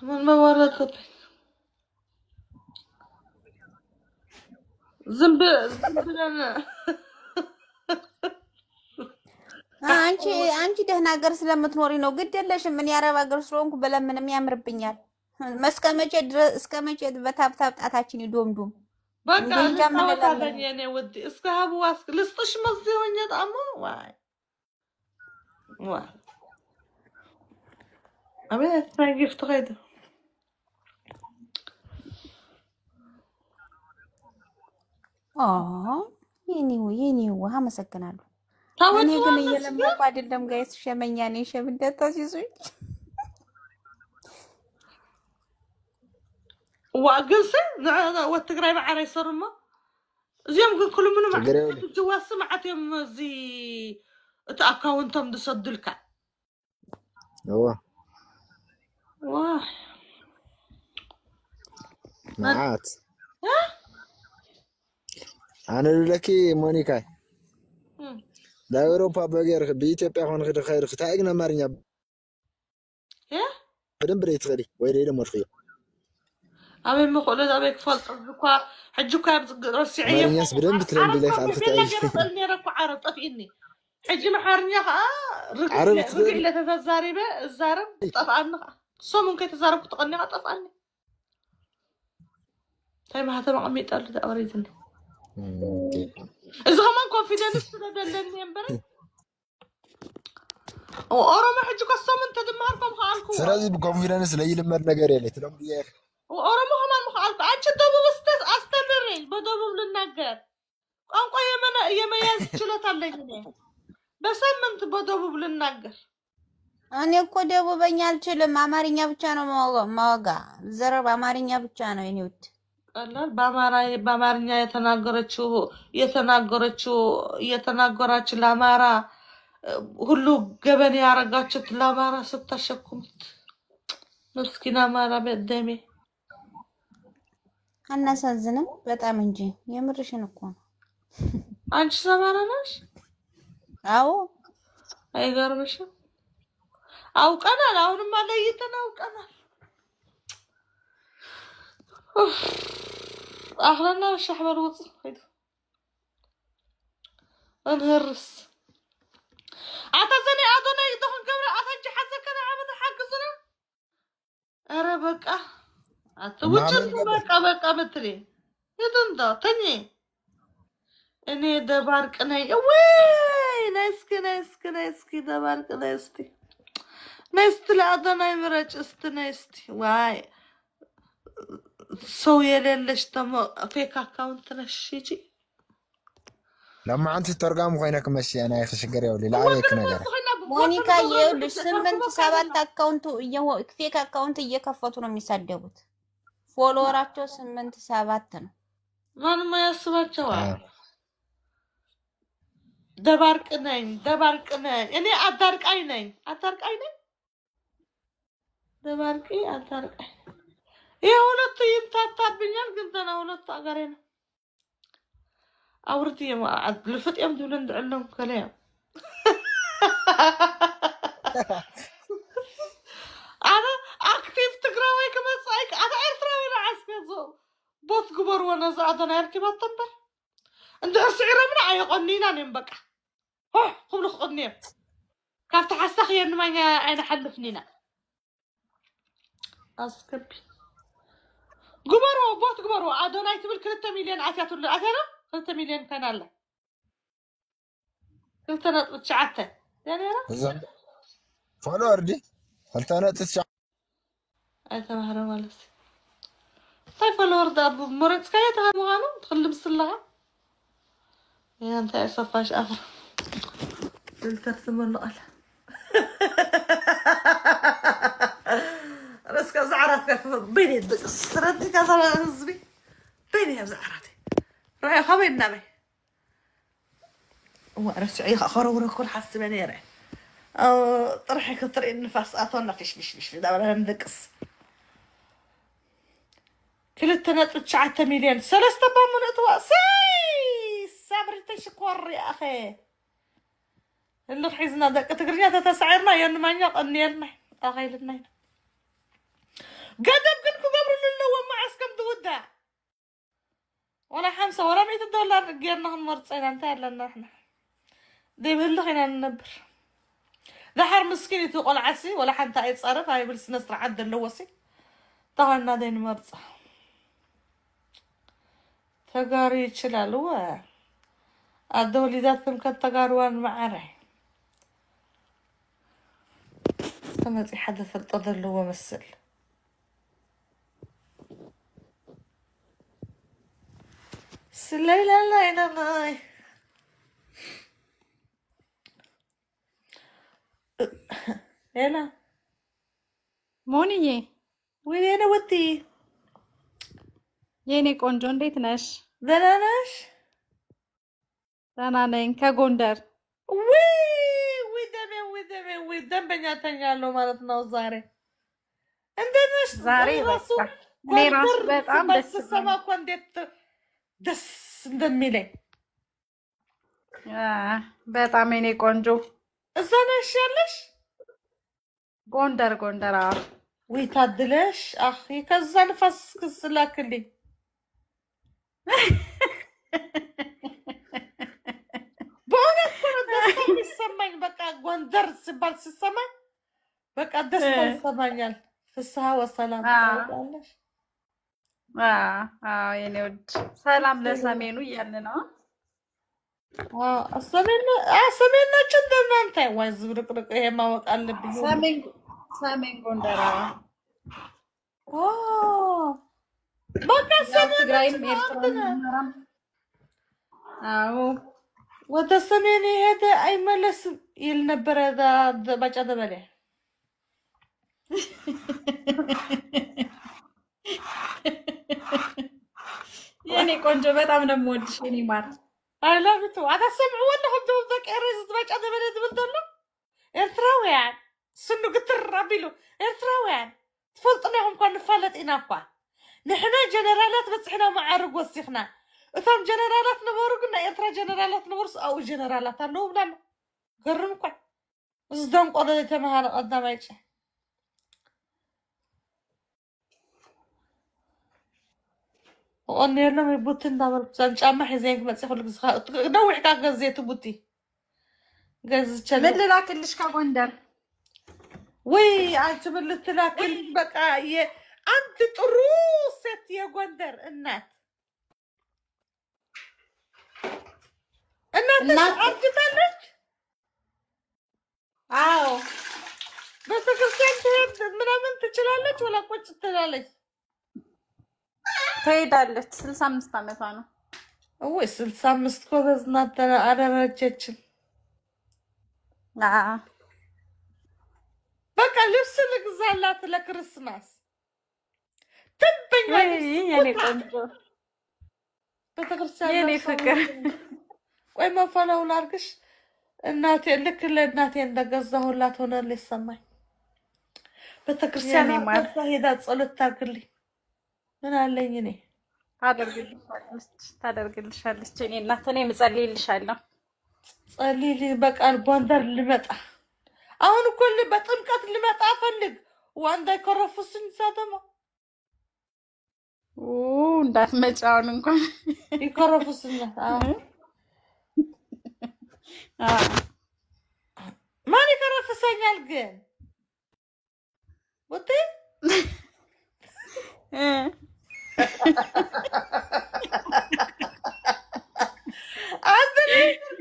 Speaker 1: ምን መወረደብኝ። ዝም ብለን
Speaker 4: አንቺ ደህና ሀገር ስለምትኖሪ ነው ግድ የለሽም። ምን ያረብ ሀገር ስለሆንኩ በለምንም ያምርብኛል። እስከ መቼ በታብታብ ጣታችን ይዶምዱም።
Speaker 1: በቃ እንጫወታለን የኔ ውድ። እስከ ሀቡዋስ ልስጥሽ መዝ ሆኜ ጣሙ ዋይ አቤት ታጊፍት ኸይደ
Speaker 4: የኔው አመሰግናለሁ። እኔ ግን እየለመንኩ አይደለም ጋይስ። ሸመኛ ነኝ። ሸምደታ ሲዙኝ
Speaker 1: ዋግንስ ወትግራይ በዓራ ይሰሩማ እዚኦም ግን ኩሉ ምንም ጅዋስ ስምዓትዮም እዚ እቲ አካውንቶም ዝሰዱልካ ዋህ
Speaker 3: معات أنا لك مونيكا لا أوروبا بغير بإثيوبيا هون غير خير ختايقنا مارنيا
Speaker 1: يا
Speaker 3: بدن بريت غري ويري لما تخيو
Speaker 1: أبي مقولة أبي فلط بكوا حجوكا رسعية
Speaker 3: مارنياس بدن بترند
Speaker 1: عرب
Speaker 3: لك
Speaker 1: كم
Speaker 3: على
Speaker 1: بيلا
Speaker 3: ختاي
Speaker 1: جرت إني ركوا عرب طفيني حجي محارنيا
Speaker 3: عرب
Speaker 1: رجع
Speaker 3: تقول
Speaker 1: إلى تزاربة الزارب طفعني صو ممكن تزارب تقني طفعني طيب ما هذا ما عم يتقال ده أريدني إذا كمان confidence تدلني ينبري وأورما حجوكا صو من تدمركم خالكوا
Speaker 3: سلازي بكونفيدنس لا يلمر ነገር የለ ትለም ዲያ
Speaker 1: وأورما كمان مخالكوا أنت دوبو أستمري بدوبو للنجار ቋንቋ የመያዝ ችሎታ አለኝ እኔ በሳምንት በደቡብ ልናገር
Speaker 4: እኔ እኮ ደቡበኛ አልችልም አማርኛ ብቻ ነው ማወጋ ዘረብ አማርኛ ብቻ ነው እኔውት
Speaker 1: ቀላል በአማርኛ የተናገረችው ለአማራ ሁሉ ገበኔ ያረጋችት ለአማራ ስታሸኩምት ምስኪና አማራ በደሜ
Speaker 4: አናሳዝንም በጣም እንጂ የምርሽን እኮ ነው
Speaker 1: አንቺ ሰማራ ነሽ
Speaker 4: አዎ
Speaker 1: አይገርምሽም አውቀናል አሁንማ ለይተን አውቀናል አህላና ወሽሕበል ወጽ ሄዱ እንህርስ አታዘኒ አዶና ይደኹን ገብረ አታንቺ ሐዘከና ዓመት ሓግዝና አረ በቃ አትውጭን በቃ ምትሪ ይደንዳ ተኝ እኔ ደባርቅ ነኝ ወይ ናይስኪ ደባርቅ ናይስቲ ለአዶናይ ምረጭ እስቲ ናይስቲ ዋይ ሰው የሌለሽ ደሞ ፌክ አካውንት ነሽ ሂጂ
Speaker 3: لما انت ترقام خوينك مشي انا يخشقر يولي لا عليك ነገር
Speaker 4: ሞኒካ ይኸውልሽ 8-7 አካውንቱ ፌክ አካውንት እየከፈቱ ነው የሚሳደቡት ፎሎወራቸው 8-7 ነው
Speaker 1: ማንም ያስባቸዋል ደባርቅ ነኝ እኔ አዳርቃይ ነኝ ደባርቂ አዳርቃይ የሁለቱ ይምታታብኛል ግን ተና ሁለቱ አገሬ ነው አውርት ልፍጥ የምትብል እንደعلم كلام انا اكتيف تقراوي كما صايك انا ارتراوي العسكر بوت قبر وانا زادنا اركبات طبر انت اسعر من عيقنينا نبقى قبل خدني كافت حسخي ان ما انا حلفنينا اسكبي بوت قبروا ادوناي تبل 3 مليون عتياتو اتنا 3 مليون كان الله قلت انا تشعته يعني انا
Speaker 3: فولور دي قلت انا تشع
Speaker 1: انت محرم ولا طيب فولور ده ابو مرت كايت غانو تخلي بسلها يا انت صفاش اخر قلت ثمن له راسك زعرتك بيني الدقس ردي كذا نزبي بيني زعرتي رايح خبي النبي ورسعي خرور كل حسب نيره طرحي كثر النفس اثرنا فيش ده ولا ندقس كل التنات 9 مليون 3 من اطواء صبري تشكر يا اخي اللي حيزنا دقه تقرينا تسعيرنا يا نمانيا قنيلنا اغيلنا قدم كنكو قبر لله وما عسكم تودع ولا 5 ولا $100 جيرنا هنمرصينا انت لنا احنا دي بهلخينا ننبر ذحر مسكين يتقول عسي ولا حتى يتصرف هاي بالسنسر عد اللوسي طغلنا دين مرصة تقاري يتشلالوا الدولي ذاتهم كالتقاروان معاري استمت يحدث الطذر اللي هو مسل لا لا
Speaker 2: ሞኒዬ
Speaker 1: وين انا ودي
Speaker 2: የኔ ቆንጆ እንዴት ነሽ?
Speaker 1: ደህና ነሽ?
Speaker 2: ደህና ነኝ ከጎንደር
Speaker 1: ወይ ደንበኛ ተኛለሁ ማለት ነው ዛሬ እንዴት ነሽ?
Speaker 2: ዛሬ በቃ እኔ ራሱ በጣም ደስ
Speaker 1: ሰማ እኮ እንዴት ደስ እንደሚለኝ
Speaker 5: በጣም የኔ ቆንጆ
Speaker 1: እዛ ነሽ ያለሽ?
Speaker 5: ጎንደር
Speaker 1: ወይ ታድለሽ አኺ። ከዛ ንፋስ ክስላክልኝ በእውነት እኮ ነው ደስታ የሚሰማኝ። በቃ ጎንደር ሲባል ሲሰማኝ በቃ ደስታ ይሰማኛል። ፍስሐ ወሰላም ታውቃለሽ?
Speaker 5: የኔ ውድ ሰላም ለሰሜኑ እያልን ነው።
Speaker 1: ሰሜን ነች እንደናንተ ወይ ዝብርቅርቅ። ይሄ ማወቅ አለብኝ።
Speaker 5: ሰሜን ጎንደር
Speaker 1: በቃ ሰሜን
Speaker 5: ትግራይም ኤርትራም
Speaker 1: ወደ ሰሜን የሄደ አይመለስም ይል ነበረ ባጫ ደበሌ።
Speaker 5: የኔ ቆንጆ በጣም ነው የምወድሽ የኔ ማር።
Speaker 1: አይላብቱ አታሰምዑ ወላሂ በቃ ረዝ ባጫ ደበሌ ድብልደሎ ኤርትራውያን ስኑ ግትር አቢሉ ኤርትራውያን ትፈልጥናهم እንኳን ንፋለጥ ኢና እኳ ንሕና ጀነራላት በፅሕና ማዓርግ ወሲኽና እቶም ጀነራላት ነበሩ ግን ናይ ኤርትራ ጀነራላት ነበሩ ኣብኡ ጀነራላት ኣለዉ ብላሎ ገርም እኳ እዚ ደንቆሮ የተመሃረ ቀዳማይ ጭ قلنا يبوتين دابل ጫማ ሒዘን ክመጽ ይፈልግ ዝኻ ነዊሕካ ገዘት ቡቲ ገዝቸለ
Speaker 5: ምን ልላክልሽ ከጎንደር
Speaker 1: ወይ አንቺ ምን ልትላክል? በቃ አንድ ጥሩ ሴት የጎንደር እናት አርጅታለች።
Speaker 5: አዎ
Speaker 1: ቤተክርስቲያን ትሄድ ምናምን ትችላለች ወላ ቁጭ ትላለች?
Speaker 5: ትሄዳለች። 65 ዓመቷ ነው።
Speaker 1: ወይ 65 ጎበዝ ናት። አደረጀችም። በቃ ልብስ ልግዛላት ለክርስማስ ትበኛ
Speaker 5: የኔ ቆንጆ
Speaker 1: ቤተክርስቲያን
Speaker 5: የኔ ፍቅር።
Speaker 1: ቆይ መፈለው ላርግሽ እናቴ ልክ ለእናቴ እንደገዛሁላት ሆነ ሊሰማኝ ቤተክርስቲያን ማታ ሄዳ ጸሎት ታርግልኝ። ምን አለኝ እኔ
Speaker 5: ታደርግልሻለች። እኔ እናት እኔ ምጸልይልሻለሁ።
Speaker 1: ጸልይልኝ በቃ ጎንደር ልመጣ አሁን እኮ በጥምቀት ልመጣ ፈልግ ዋንዳ ይከረፍስኝ ሳተማ
Speaker 5: እንዳትመጪ አሁን እንኳን
Speaker 1: ይከረፍስኝ። ማን ይከረፍሰኛል ግን ወጤ አንተ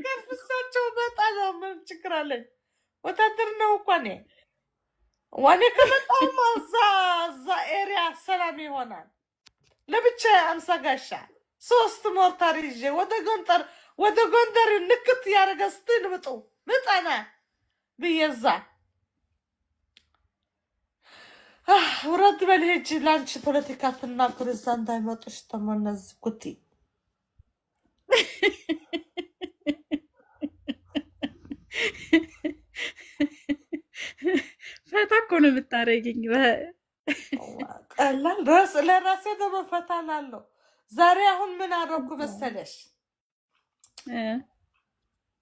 Speaker 1: ከፍሳቸው በጣም ምን ችግር አለኝ? ወታደር ነው እኮ እኔ ዋኔ ከመጣሁማ እዛ ኤሪያ ሰላም ይሆናል። ለብቻ 50 ጋሻ 3 ሞርታር ይዤ ወደ ጎንደር ንክት ያደረገ ስትል ምጣና ብየዛ ውረድ በል ሂጂ። ላንቺ ፖለቲካ ትናገሪ እዛ እንዳይመጡሽ ተመነዝ ኩቲ
Speaker 5: ፈታ እኮ ነው የምታረጊኝ።
Speaker 1: ቀላል ለራሴ ደግሞ ፈታ እላለሁ። ዛሬ አሁን ምን አደረኩ መሰለሽ?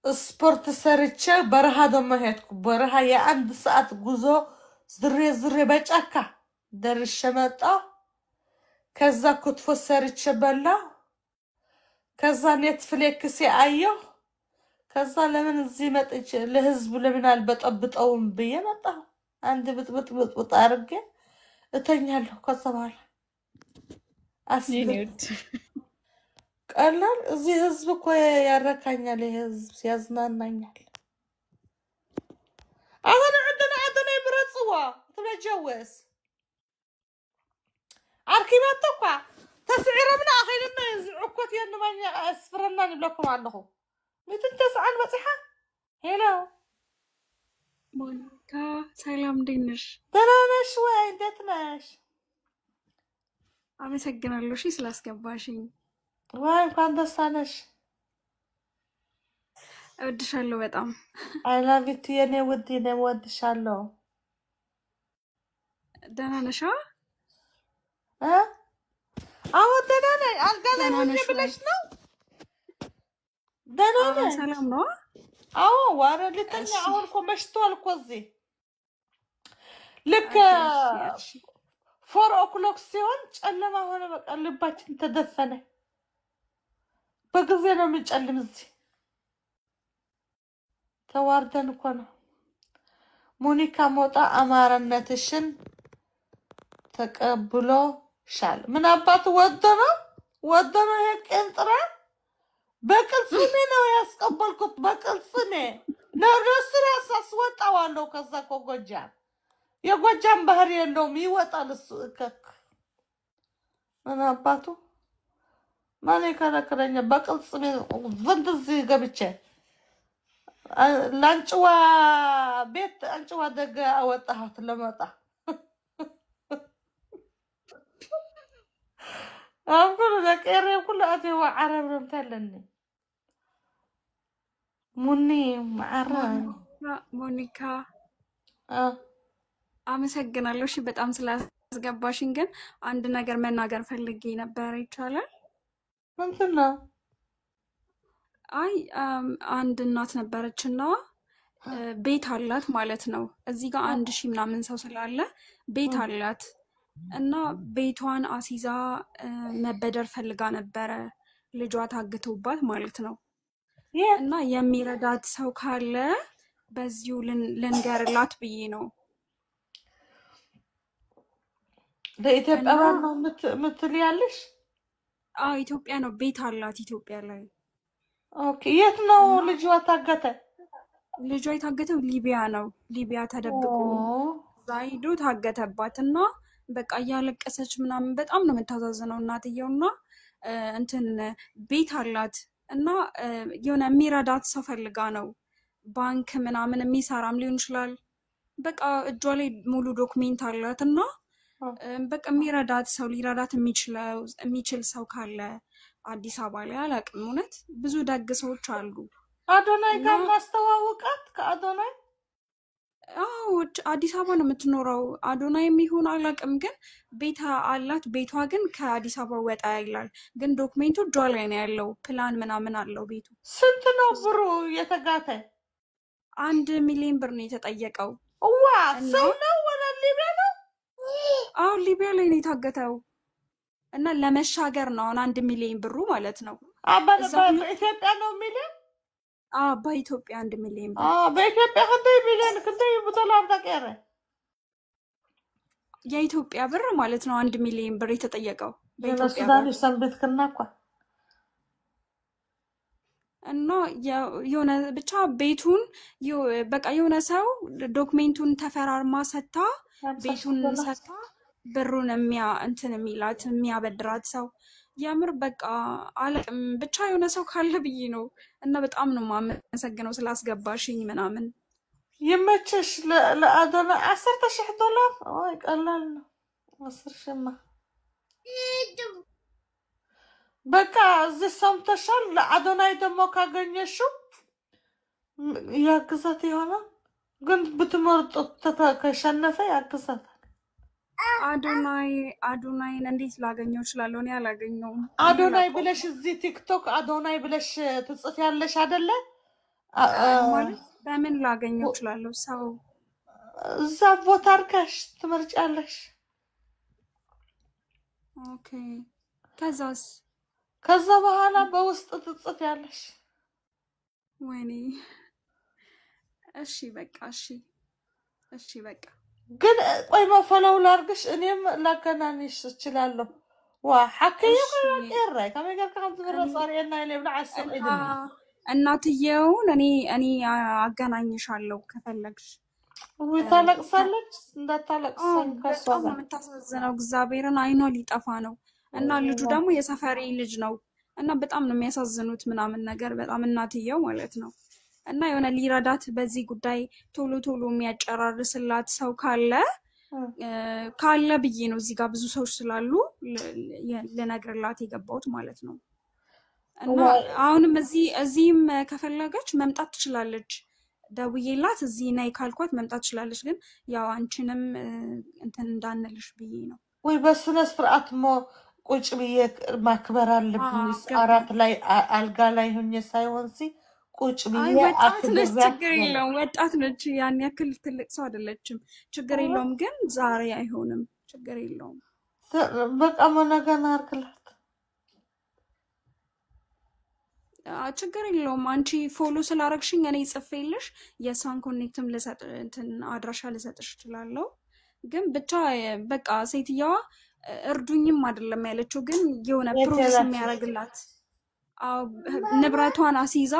Speaker 1: ስፖርት ሰርቼ በረሃ ደግሞ ሄድኩ። በረሃ የ1 ሰዓት ጉዞ ዝሬ በጫካ ደርሼ መጣሁ። ከዛ ክትፎ ሰርቼ በላሁ። ከዛ ኔትፍሊክስ አየሁ። ከዛ ለምን እዚህ መጥቼ ለህዝቡ ለምን አልበጠብጠውም ብዬ መጣሁ። አንድ ብጥብጥ አድርጌ እተኛለሁ። ከዛ በኋላ
Speaker 5: አስኒውት
Speaker 1: ቀላል እዚህ ህዝብ እኮ ያረካኛል። ህዝብ ያዝናናኛል። አሁን عندنا يمرصوا تبجوز አርኪባት እኮ ተስዒረ ምን አኺልና ይዝዑኮት የንማኛ አስፍረና ንብለኩም አለኹ ምትንተስዓን በጽሐ ሄሎ
Speaker 5: ሞኒካ ሰላም እንዴት ነሽ?
Speaker 1: ደህና ነሽ ወይ? እንዴት ነሽ?
Speaker 5: አመሰግናለሁ እሺ ስላስገባሽኝ።
Speaker 1: ወይ እንኳን ደስ አለሽ።
Speaker 5: እወድሻለሁ በጣም።
Speaker 1: አይ ላቭ ዩ ቱ የኔ ውድ እኔ እወድሻለሁ።
Speaker 5: ደህና ነሽ?
Speaker 1: አዎ ደህና ነኝ። አልጋ ላይ ሆኜ ብለሽ ነው? دانا
Speaker 2: سلام نو
Speaker 1: وانا اللي تاني اهونكم مشتولكو زي لك
Speaker 2: እሺ
Speaker 1: 4 o'clock ሲሆን ጨለማ ሆነ በቃ ልባችን ተደፈነ በጊዜ ነው የሚጨልም እዚህ ተዋርደን እኮ ነው ሞኒካ ሞጣ አማራነትሽን ተቀብሎ ሻል ምን አባቱ ወዶ ነው የቀንጥራ በቅልጽኔ ነው ያስቀበልኩት በቅልጽኔ ነው ለስራስ አስወጣዋለሁ ከዛ ኮጎጃም የጎጃም ባህር የለውም ይወጣል እሱ እከክ ምን አባቱ ማን ይከለክለኛ በቅልጽኔ ዘንድዚ ገብቼ ላንጭዋ ቤት አንጭዋ ደጋ አወጣሁት ለመጣ أقول لك إيه كل أتي وعرب رمتلني مني معرب
Speaker 2: ሞኒካ አመሰግናለሁ እሺ በጣም ስላስገባሽኝ ግን አንድ ነገር መናገር ፈልጌ ነበር ይቻላል
Speaker 1: ምንድነው
Speaker 2: አይ አንድ እናት ነበረችና ቤት አላት ማለት ነው እዚህ ጋር 1000 ምናምን ሰው ስላለ ቤት አላት እና ቤቷን አሲዛ መበደር ፈልጋ ነበረ ልጇ ታግቶባት ማለት ነው እና የሚረዳት ሰው ካለ በዚሁ ልንገርላት ብዬ ነው
Speaker 1: ለኢትዮጵያ ነው ምትልያለሽ
Speaker 2: ኢትዮጵያ ነው ቤት አላት ኢትዮጵያ ላይ
Speaker 1: ኦኬ የት ነው ልጇ ታገተ
Speaker 2: ልጇ የታገተው ሊቢያ ነው ሊቢያ ተደብቆ ዛይዱ ታገተባትና በቃ ያለቀሰች ምናምን በጣም ነው የምታዛዝነው እናትየውና እንትን ቤት አላት እና የሆነ የሚረዳት ሰው ፈልጋ ነው ባንክ ምናምን የሚሰራም ሊሆን ይችላል በቃ እጇ ላይ ሙሉ ዶክመንት አላትና በቃ የሚረዳት ሰው ሊረዳት የሚችል ሰው ካለ አዲስ አበባ ላይ አላቅም እውነት ብዙ ደግ ሰዎች አሉ
Speaker 1: አዶናይ ጋር ማስተዋወቃት ከአዶናይ
Speaker 2: አዲስ አበባ ነው የምትኖረው አዶናይ የሚሆን አላቅም ግን ቤት አላት ቤቷ ግን ከአዲስ አበባ ወጣ ይላል ግን ዶክመንቱ እጇ ላይ ነው ያለው ፕላን ምናምን አለው ቤቱ
Speaker 1: ስንት ነው ብሩ የተጋተ
Speaker 2: 1 ሚሊዮን ብር ነው የተጠየቀው
Speaker 1: ዋ ሰው ነው ወላ ሊቢያ ነው
Speaker 2: ሊቢያ ላይ ነው የታገተው እና ለመሻገር ነው 1 ሚሊዮን ብሩ ማለት ነው
Speaker 1: በኢትዮጵያ ነው ሚሊዮን
Speaker 2: በኢትዮጵያ 1 ሚሊዮን ብር
Speaker 1: በኢትዮጵያ ከንተ ሚሊዮን ከንተ ዶላር ተቀረ
Speaker 2: የኢትዮጵያ ብር ማለት ነው 1 ሚሊዮን ብር የተጠየቀው
Speaker 1: በኢትዮጵያ ብር ሰንበት ከናኳ
Speaker 2: እና የሆነ ብቻ ቤቱን በቃ የሆነ ሰው ዶክመንቱን ተፈራርማ ሰታ ቤቱን ሰታ ብሩን እንትን የሚላት የሚያበድራት ሰው ያምር በቃ አለቅም ብቻ የሆነ ሰው ካለ ብዬ ነው እና በጣም ነው ማመሰግነው ስላስገባሽኝ ምናምን
Speaker 1: يمتش لأدونا 10,000 دولار قلال 10,000 بقى زي سمتشال لأدونا يدمو كاغنيشو يا قصتي هنا قلت بتمرط كشنفة يا قصتي
Speaker 2: አዶናይን እንዴት ላገኘው እችላለሁ? እኔ አላገኘውም።
Speaker 1: አዶናይ ብለሽ እዚህ ቲክቶክ አዶናይ ብለሽ ትጽፊያለሽ አይደለ?
Speaker 2: ማለት በምን ላገኘው እችላለሁ? ሰው
Speaker 1: እዛ ቦታ አርካሽ ትመርጫለሽ።
Speaker 2: ኦኬ። ከዛስ?
Speaker 1: ከዛ በኋላ በውስጥ ትጽፊያለሽ።
Speaker 2: ወይኔ እሺ በቃ እሺ በቃ
Speaker 1: ግን ቆይ ማፈለው ላርግሽ እኔም ላገናኝሽ እችላለሁ። ወሐከየ ቀረ ከመገር ከመት ብረጻሪና ለብላ አሰብ አይደለም
Speaker 2: እናትየውን እኔ አገናኝሻለሁ ከፈለግሽ።
Speaker 1: ወይ ታለቅሳለች እንዳታለቅሰን ከሷ
Speaker 2: በጣም የምታሳዝነው እግዚአብሔርን አይኗ ሊጠፋ ነው። እና ልጁ ደግሞ የሰፈሬ ልጅ ነው እና በጣም ነው የሚያሳዝኑት ምናምን ነገር በጣም እናትየው ማለት ነው። እና የሆነ ሊረዳት በዚህ ጉዳይ ቶሎ የሚያጨራርስላት ሰው ካለ ብዬ ነው እዚህ ጋር ብዙ ሰዎች ስላሉ ለነግርላት የገባሁት ማለት ነው። እና አሁንም እዚህም ከፈለገች መምጣት ትችላለች። ደውዬላት እዚህ ነይ ካልኳት መምጣት ትችላለች። ግን ያው አንቺንም እንትን እንዳንልሽ ብዬ ነው።
Speaker 1: ወይ በስነ ስርዓት ቁጭ ብዬ ማክበር አለብኝ አራት ላይ አልጋ ላይ ሆኜ ሳይሆን ቁጭ
Speaker 2: አይ
Speaker 1: ብዬ
Speaker 2: ወጣት ነች፣
Speaker 1: አክብሬያት
Speaker 2: ችግር የለውም። ወጣት ነች፣ ያን ያክል ትልቅ ሰው አይደለችም። ችግር የለውም። ግን ዛሬ አይሆንም። ችግር የለውም።
Speaker 1: በቃ መነገር አርግላት
Speaker 2: ችግር የለውም። አንቺ ፎሎ ስላረግሽኝ እኔ ጽፌልሽ የሷን ኮኔክትም ልሰጥ እንትን አድራሻ ልሰጥሽ እችላለሁ። ግን ብቻ በቃ ሴትየዋ እርዱኝም አይደለም ያለችው፣ ግን የሆነ ፕሮሰስ የሚያደርግላት ንብረቷን አስይዛ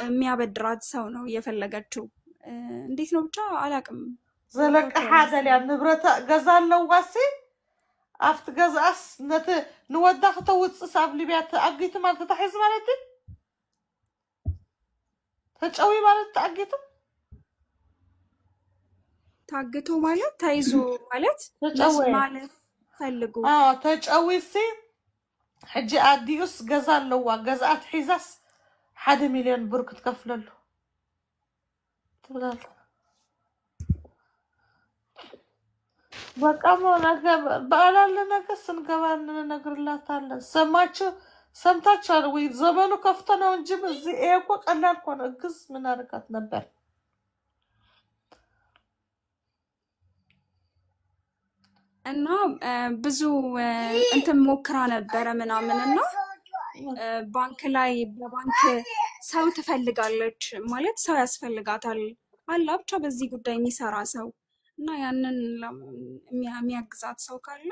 Speaker 2: የሚያበድራት ሰው ነው የፈለገችው። እንዴት ነው ብቻ አላቅም።
Speaker 1: ዘለቀ ሓደ ሊያ ንብረት ገዛለው ዋሲ አፍት ገዛስ ነተ ንወዳ ከተውጽስ ኣብ ሊብያ ተአጊቱ ማለት ተታሒዝ ማለት ተጫዊ ማለት ተአጊቱ
Speaker 2: ታግቶ ማለት ተይዞ ማለት ማለት ፈልጉ
Speaker 1: ተጫዊሲ ሕጂ አዲዩስ ገዛለው ገዛት ሒዛስ 1 ሚሊዮን ብር ክትከፍለሉ ትብላል በቃ ሞናከ ባላለ ነገር ስንገባ እንነግርላታለን ሰምታችኋል ወይ ዘመኑ ከፍቶ ነው እንጂ በዚህ እኮ ቀላል ኮነ ግዝ ምን አርጋት ነበር
Speaker 2: እና ብዙ እንትን ሞክራ ነበረ ምናምንና ባንክ ላይ በባንክ ሰው ትፈልጋለች ማለት ሰው ያስፈልጋታል አላ ብቻ በዚህ ጉዳይ የሚሰራ ሰው እና ያንን የሚያግዛት ሰው ካለ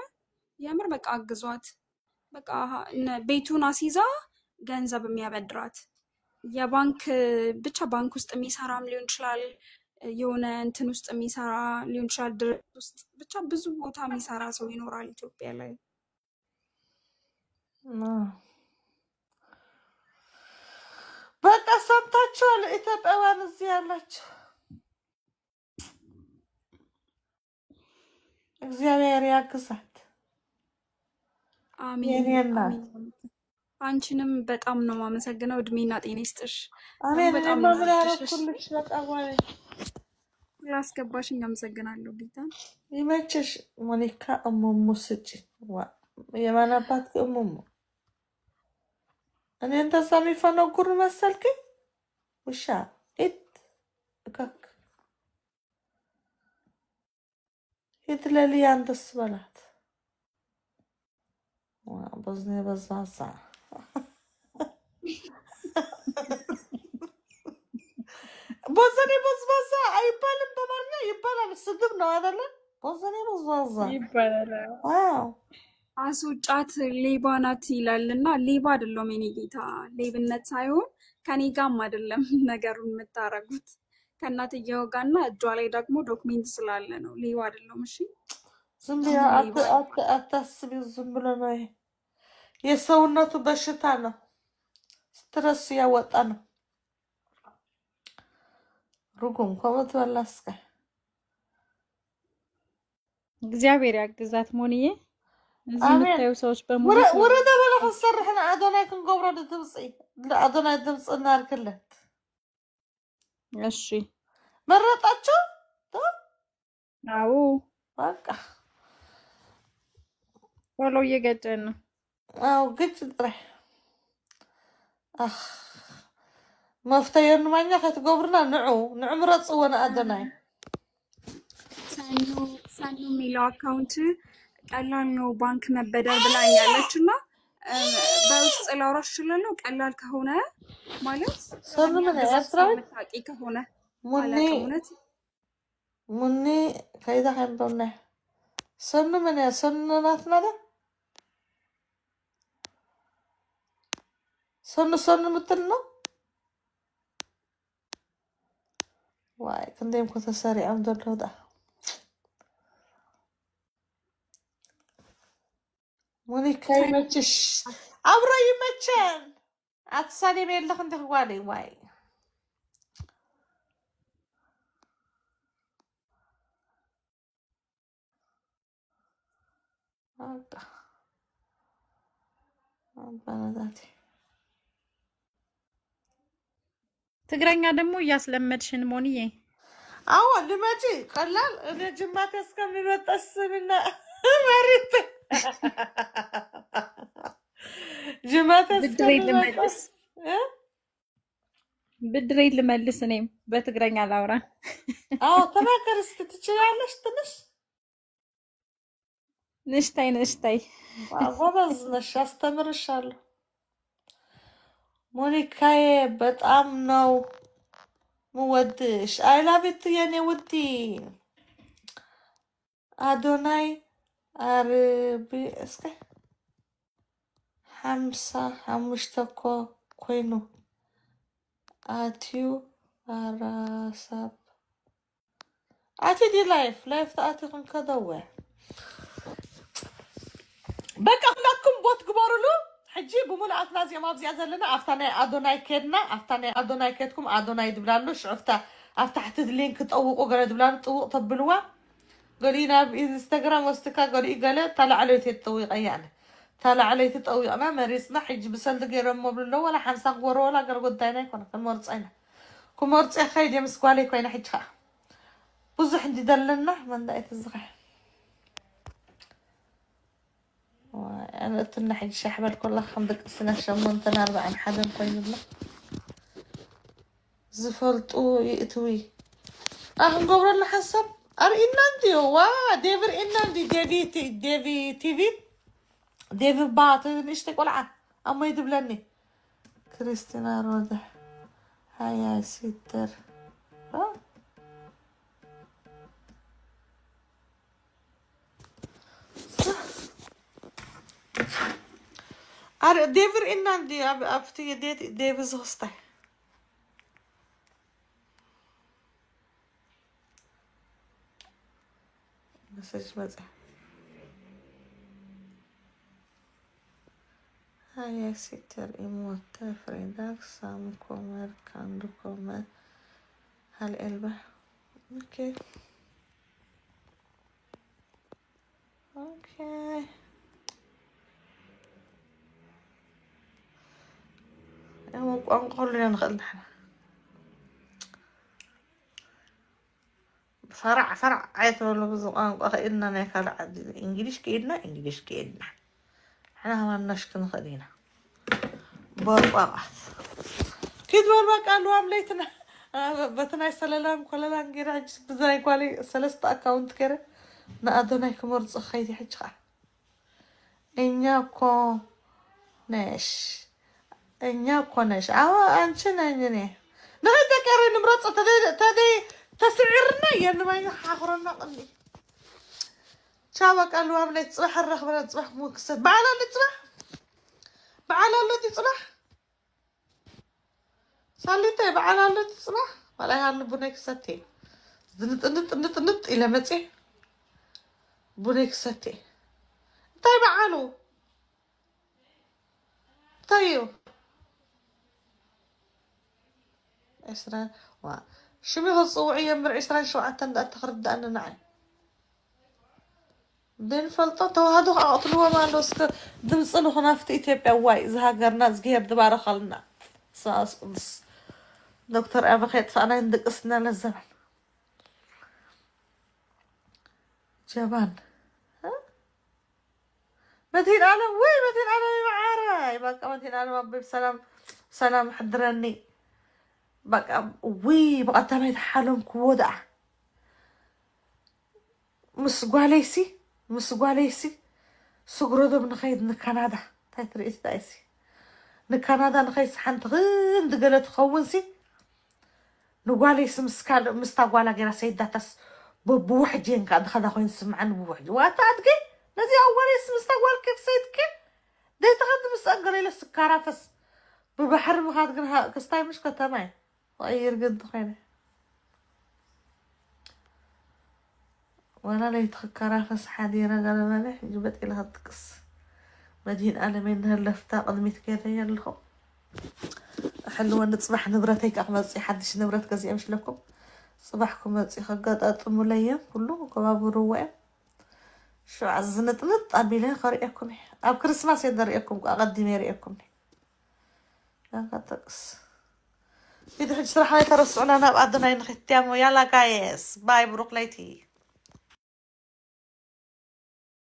Speaker 2: የምር በቃ አግዟት። በቃ ቤቱን አስይዛ ገንዘብ የሚያበድራት የባንክ ብቻ ባንክ ውስጥ የሚሰራም ሊሆን ይችላል፣ የሆነ እንትን ውስጥ የሚሰራ ሊሆን ይችላል፣ ድርጅት ውስጥ ብቻ ብዙ ቦታ የሚሰራ ሰው ይኖራል ኢትዮጵያ ላይ።
Speaker 1: በቃ ሰምታችኋል ኢትዮጵያውያን እዚህ ያላችሁ እግዚአብሔር ያግዛት።
Speaker 2: አሜን አሜን። አንቺንም በጣም ነው ማመሰግነው። እድሜና ጤና ይስጥሽ።
Speaker 1: አሜን።
Speaker 2: በጣም
Speaker 1: ነው ያረኩልሽ። በጣም ማለት
Speaker 2: ላስገባሽኝ አመሰግናለሁ። ጌታ
Speaker 1: ይመችሽ። ሞኒካ እሙሙ ስጪ የማናባት እሙሙ እኔ እንደዛ የሚፈነጉር መሰልከኝ ውሻ ኢት እከክ يتلالي عند الصبلات بزني بزازة بزني بزازة يبالم بمرنا يبالم الصدمنا هذا لا بزني بزازة
Speaker 5: ይባላል።
Speaker 1: واو
Speaker 2: አስውጫት ሌባ ናት ይላልና ሌባ አይደለም የኔ ጌታ። ሌብነት ሳይሆን ከኔ ጋርም አይደለም ነገሩን የምታረጉት ከእናትየው ጋርና እጇ ላይ ደግሞ ዶክሜንት ስላለ ነው። ሌባ አይደለም። እሺ
Speaker 1: ዝም ብሎ አታስቢው። ዝም ብሎ ነው የሰውነቱ በሽታ ነው። ስትረስ ያወጣ ነው። ሩጉም ኮመት ወላስከ
Speaker 5: እግዚአብሔር ያግዛት ሞኒዬ። እዚህ የምታዩ ሰዎች በሙሉ
Speaker 1: ወረደ በለህ ሰርحنا አዶናይ ክንገብሮ ድምጽ ለአዶናይ ድምጽ እናርክለት።
Speaker 5: እሺ
Speaker 1: መረጣቸው
Speaker 5: አዎ
Speaker 1: በቃ
Speaker 5: ቶሎ እየገጨን ነው።
Speaker 1: አዎ ግጭ ጥሬ መፍተየን ማኛ ከተገብርና ንዑ ምረጽ ወና አዶናይ
Speaker 2: ሰኑ የሚለው አካውንት ቀላል ነው ባንክ መበደር ብላኛለችና በውስጥ ላውራሽ እችላለሁ። ቀላል ከሆነ ማለት
Speaker 1: ሰኑ ምን ያስራው
Speaker 2: ታቂ ከሆነ
Speaker 1: ሙኒ ከይዳ ከንበና ሰኑ ምን ያሰኑናት ናዳ ሰኑ ምትል ነው ዋይ ክንደም ከተሰሪ አምደለውዳ ሞኒካ ይመችሽ አብሮ ይመቸን አትሳሌ በለህ እንደ ጓዴ ዋይ አጣ አባናዳቴ
Speaker 5: ትግረኛ ደግሞ እያስለመድሽን ሞኒዬ።
Speaker 1: አዎ ልመጪ ቀላል እኔ ጅማቴ እስከሚበጠስብና መሪት جماعة
Speaker 5: ብድረይ
Speaker 1: السر
Speaker 5: ልመልስ
Speaker 1: ها
Speaker 5: ብድረይ ልመልስ እኔም በትግረኛ ላውራ
Speaker 1: تناكر استتشيالش تنش
Speaker 5: ንሽታይ
Speaker 1: ጎበዝ ነሽ አስተምርሻለሁ ሞኒካዬ በጣም ነው ምወድሽ አይ ላቭ ዩ የኔ ውዲ አዶናይ አርቢ እስከ 55 እኮ ኮይኑ አትዩ አራሳብ አትዲ ላይፍ ተአትክን ከደወ بقى هناكم بوت قبارلو حجي بملعت نازي ما بزيادة لنا أفتاني أدوناي كيدنا أفتاني أدوناي كيدكم أدوناي دبلانو شعفتا أفتحت اللينك تقوق وقال دبلانو تقوق طبلوا قالينا بإنستغرام واستكا قالي قال طلع عليه تتطويق يعني طلع عليه تتطويق ما مريسنا حجي بسلد غير مبلو ولا حنساق ورو ولا قال قداينا يكون كمورتس عينا كمورتس أخي دي مسكوالي كوينا حجها بوزح عندي دلنا من دايت الزغير أنا قلت لنا حق شحبل كلها خمدك السنة شمون تناربع عن حدا مقيم الله زفلت يقتوي نقول لنا حسب إناندي ديفر إناندي ديفي تيفي ديفي باطل نشتك ولا أما يدب لني كريستينا رودح هيا سيتر ديفر إناندي أفتي ديفي زوستي مسج مزح هيا سيتر إموتا فريداك سام كومر كاندو كومر هالقلبة اوكي نقول لنا نخل نحن فرع عيت ولا بزقان إننا ناكل عادي إنجليش كيدنا إحنا ما نشكن خلينا بربعات كيد بربع قالوا عمليتنا بتنا سلام كلنا نجير عجز بزاي قالي 3 أكاونت كره نأدونا كمرز خيدي حجها إنياكو ناش أنشنا يعني نهيدا كاري نمرض تدي تسعرنا يعني ما يحاخرنا قلي شابك قالوا عملي تصبح الرخبة تصبح مكسر بعلا اللي تصبح صاليتي بعلا اللي تصبح ولا يهالي بونيك ستي نت إلى متي بونيك ستي طيب بعالو طيب عشرة شو بيهالصوعية من 20 شو عتند أتخرد أنا نعم دين فلطة وهذا أطلوا ما نسك دمصنو هنا في إثيوبيا واي إذا هاجرنا زجير دبارة خلنا ساس دكتور أبا خيط فأنا عندك أسنان الزمن جبان مدين أنا معارة يبقى مدين أنا ربي بسلام حضرني بقى بقى تميت حالهم كودع مسقواليسي سقردو بنخيد نكندا تايتريس دايسي نكندا نخيد حنت غين دقلت خونسي نقواليسي مستقوالا غير سيداتس بوحدين قد خدا خوين سمعن بوحد واتادقي نزي أوليس مستقوال كيف سيدك دي تخد مستقلي للسكارة فس ببحر مخاد قنها كستاي مش كتامي وأير قد خيني وانا لي تخكرها فس حديرة قال مالح جبت إلى هالتقص مدين أنا منها اللفتة قدمت كذا يلهم حلو أن تصبح نبرتك أحمد حدش نبرت كزي أمش لكم صباحكم مزي خقات أطمو ليا كله وكباب رواء شو عزنت نط أبيلين خريقكم أو كريسماس يدر رأيكم أقدم رأيكم لا تقص إذا حج صراحة يترسعنا أنا بعدنا ينختم ويلا جايز باي بروك ليتي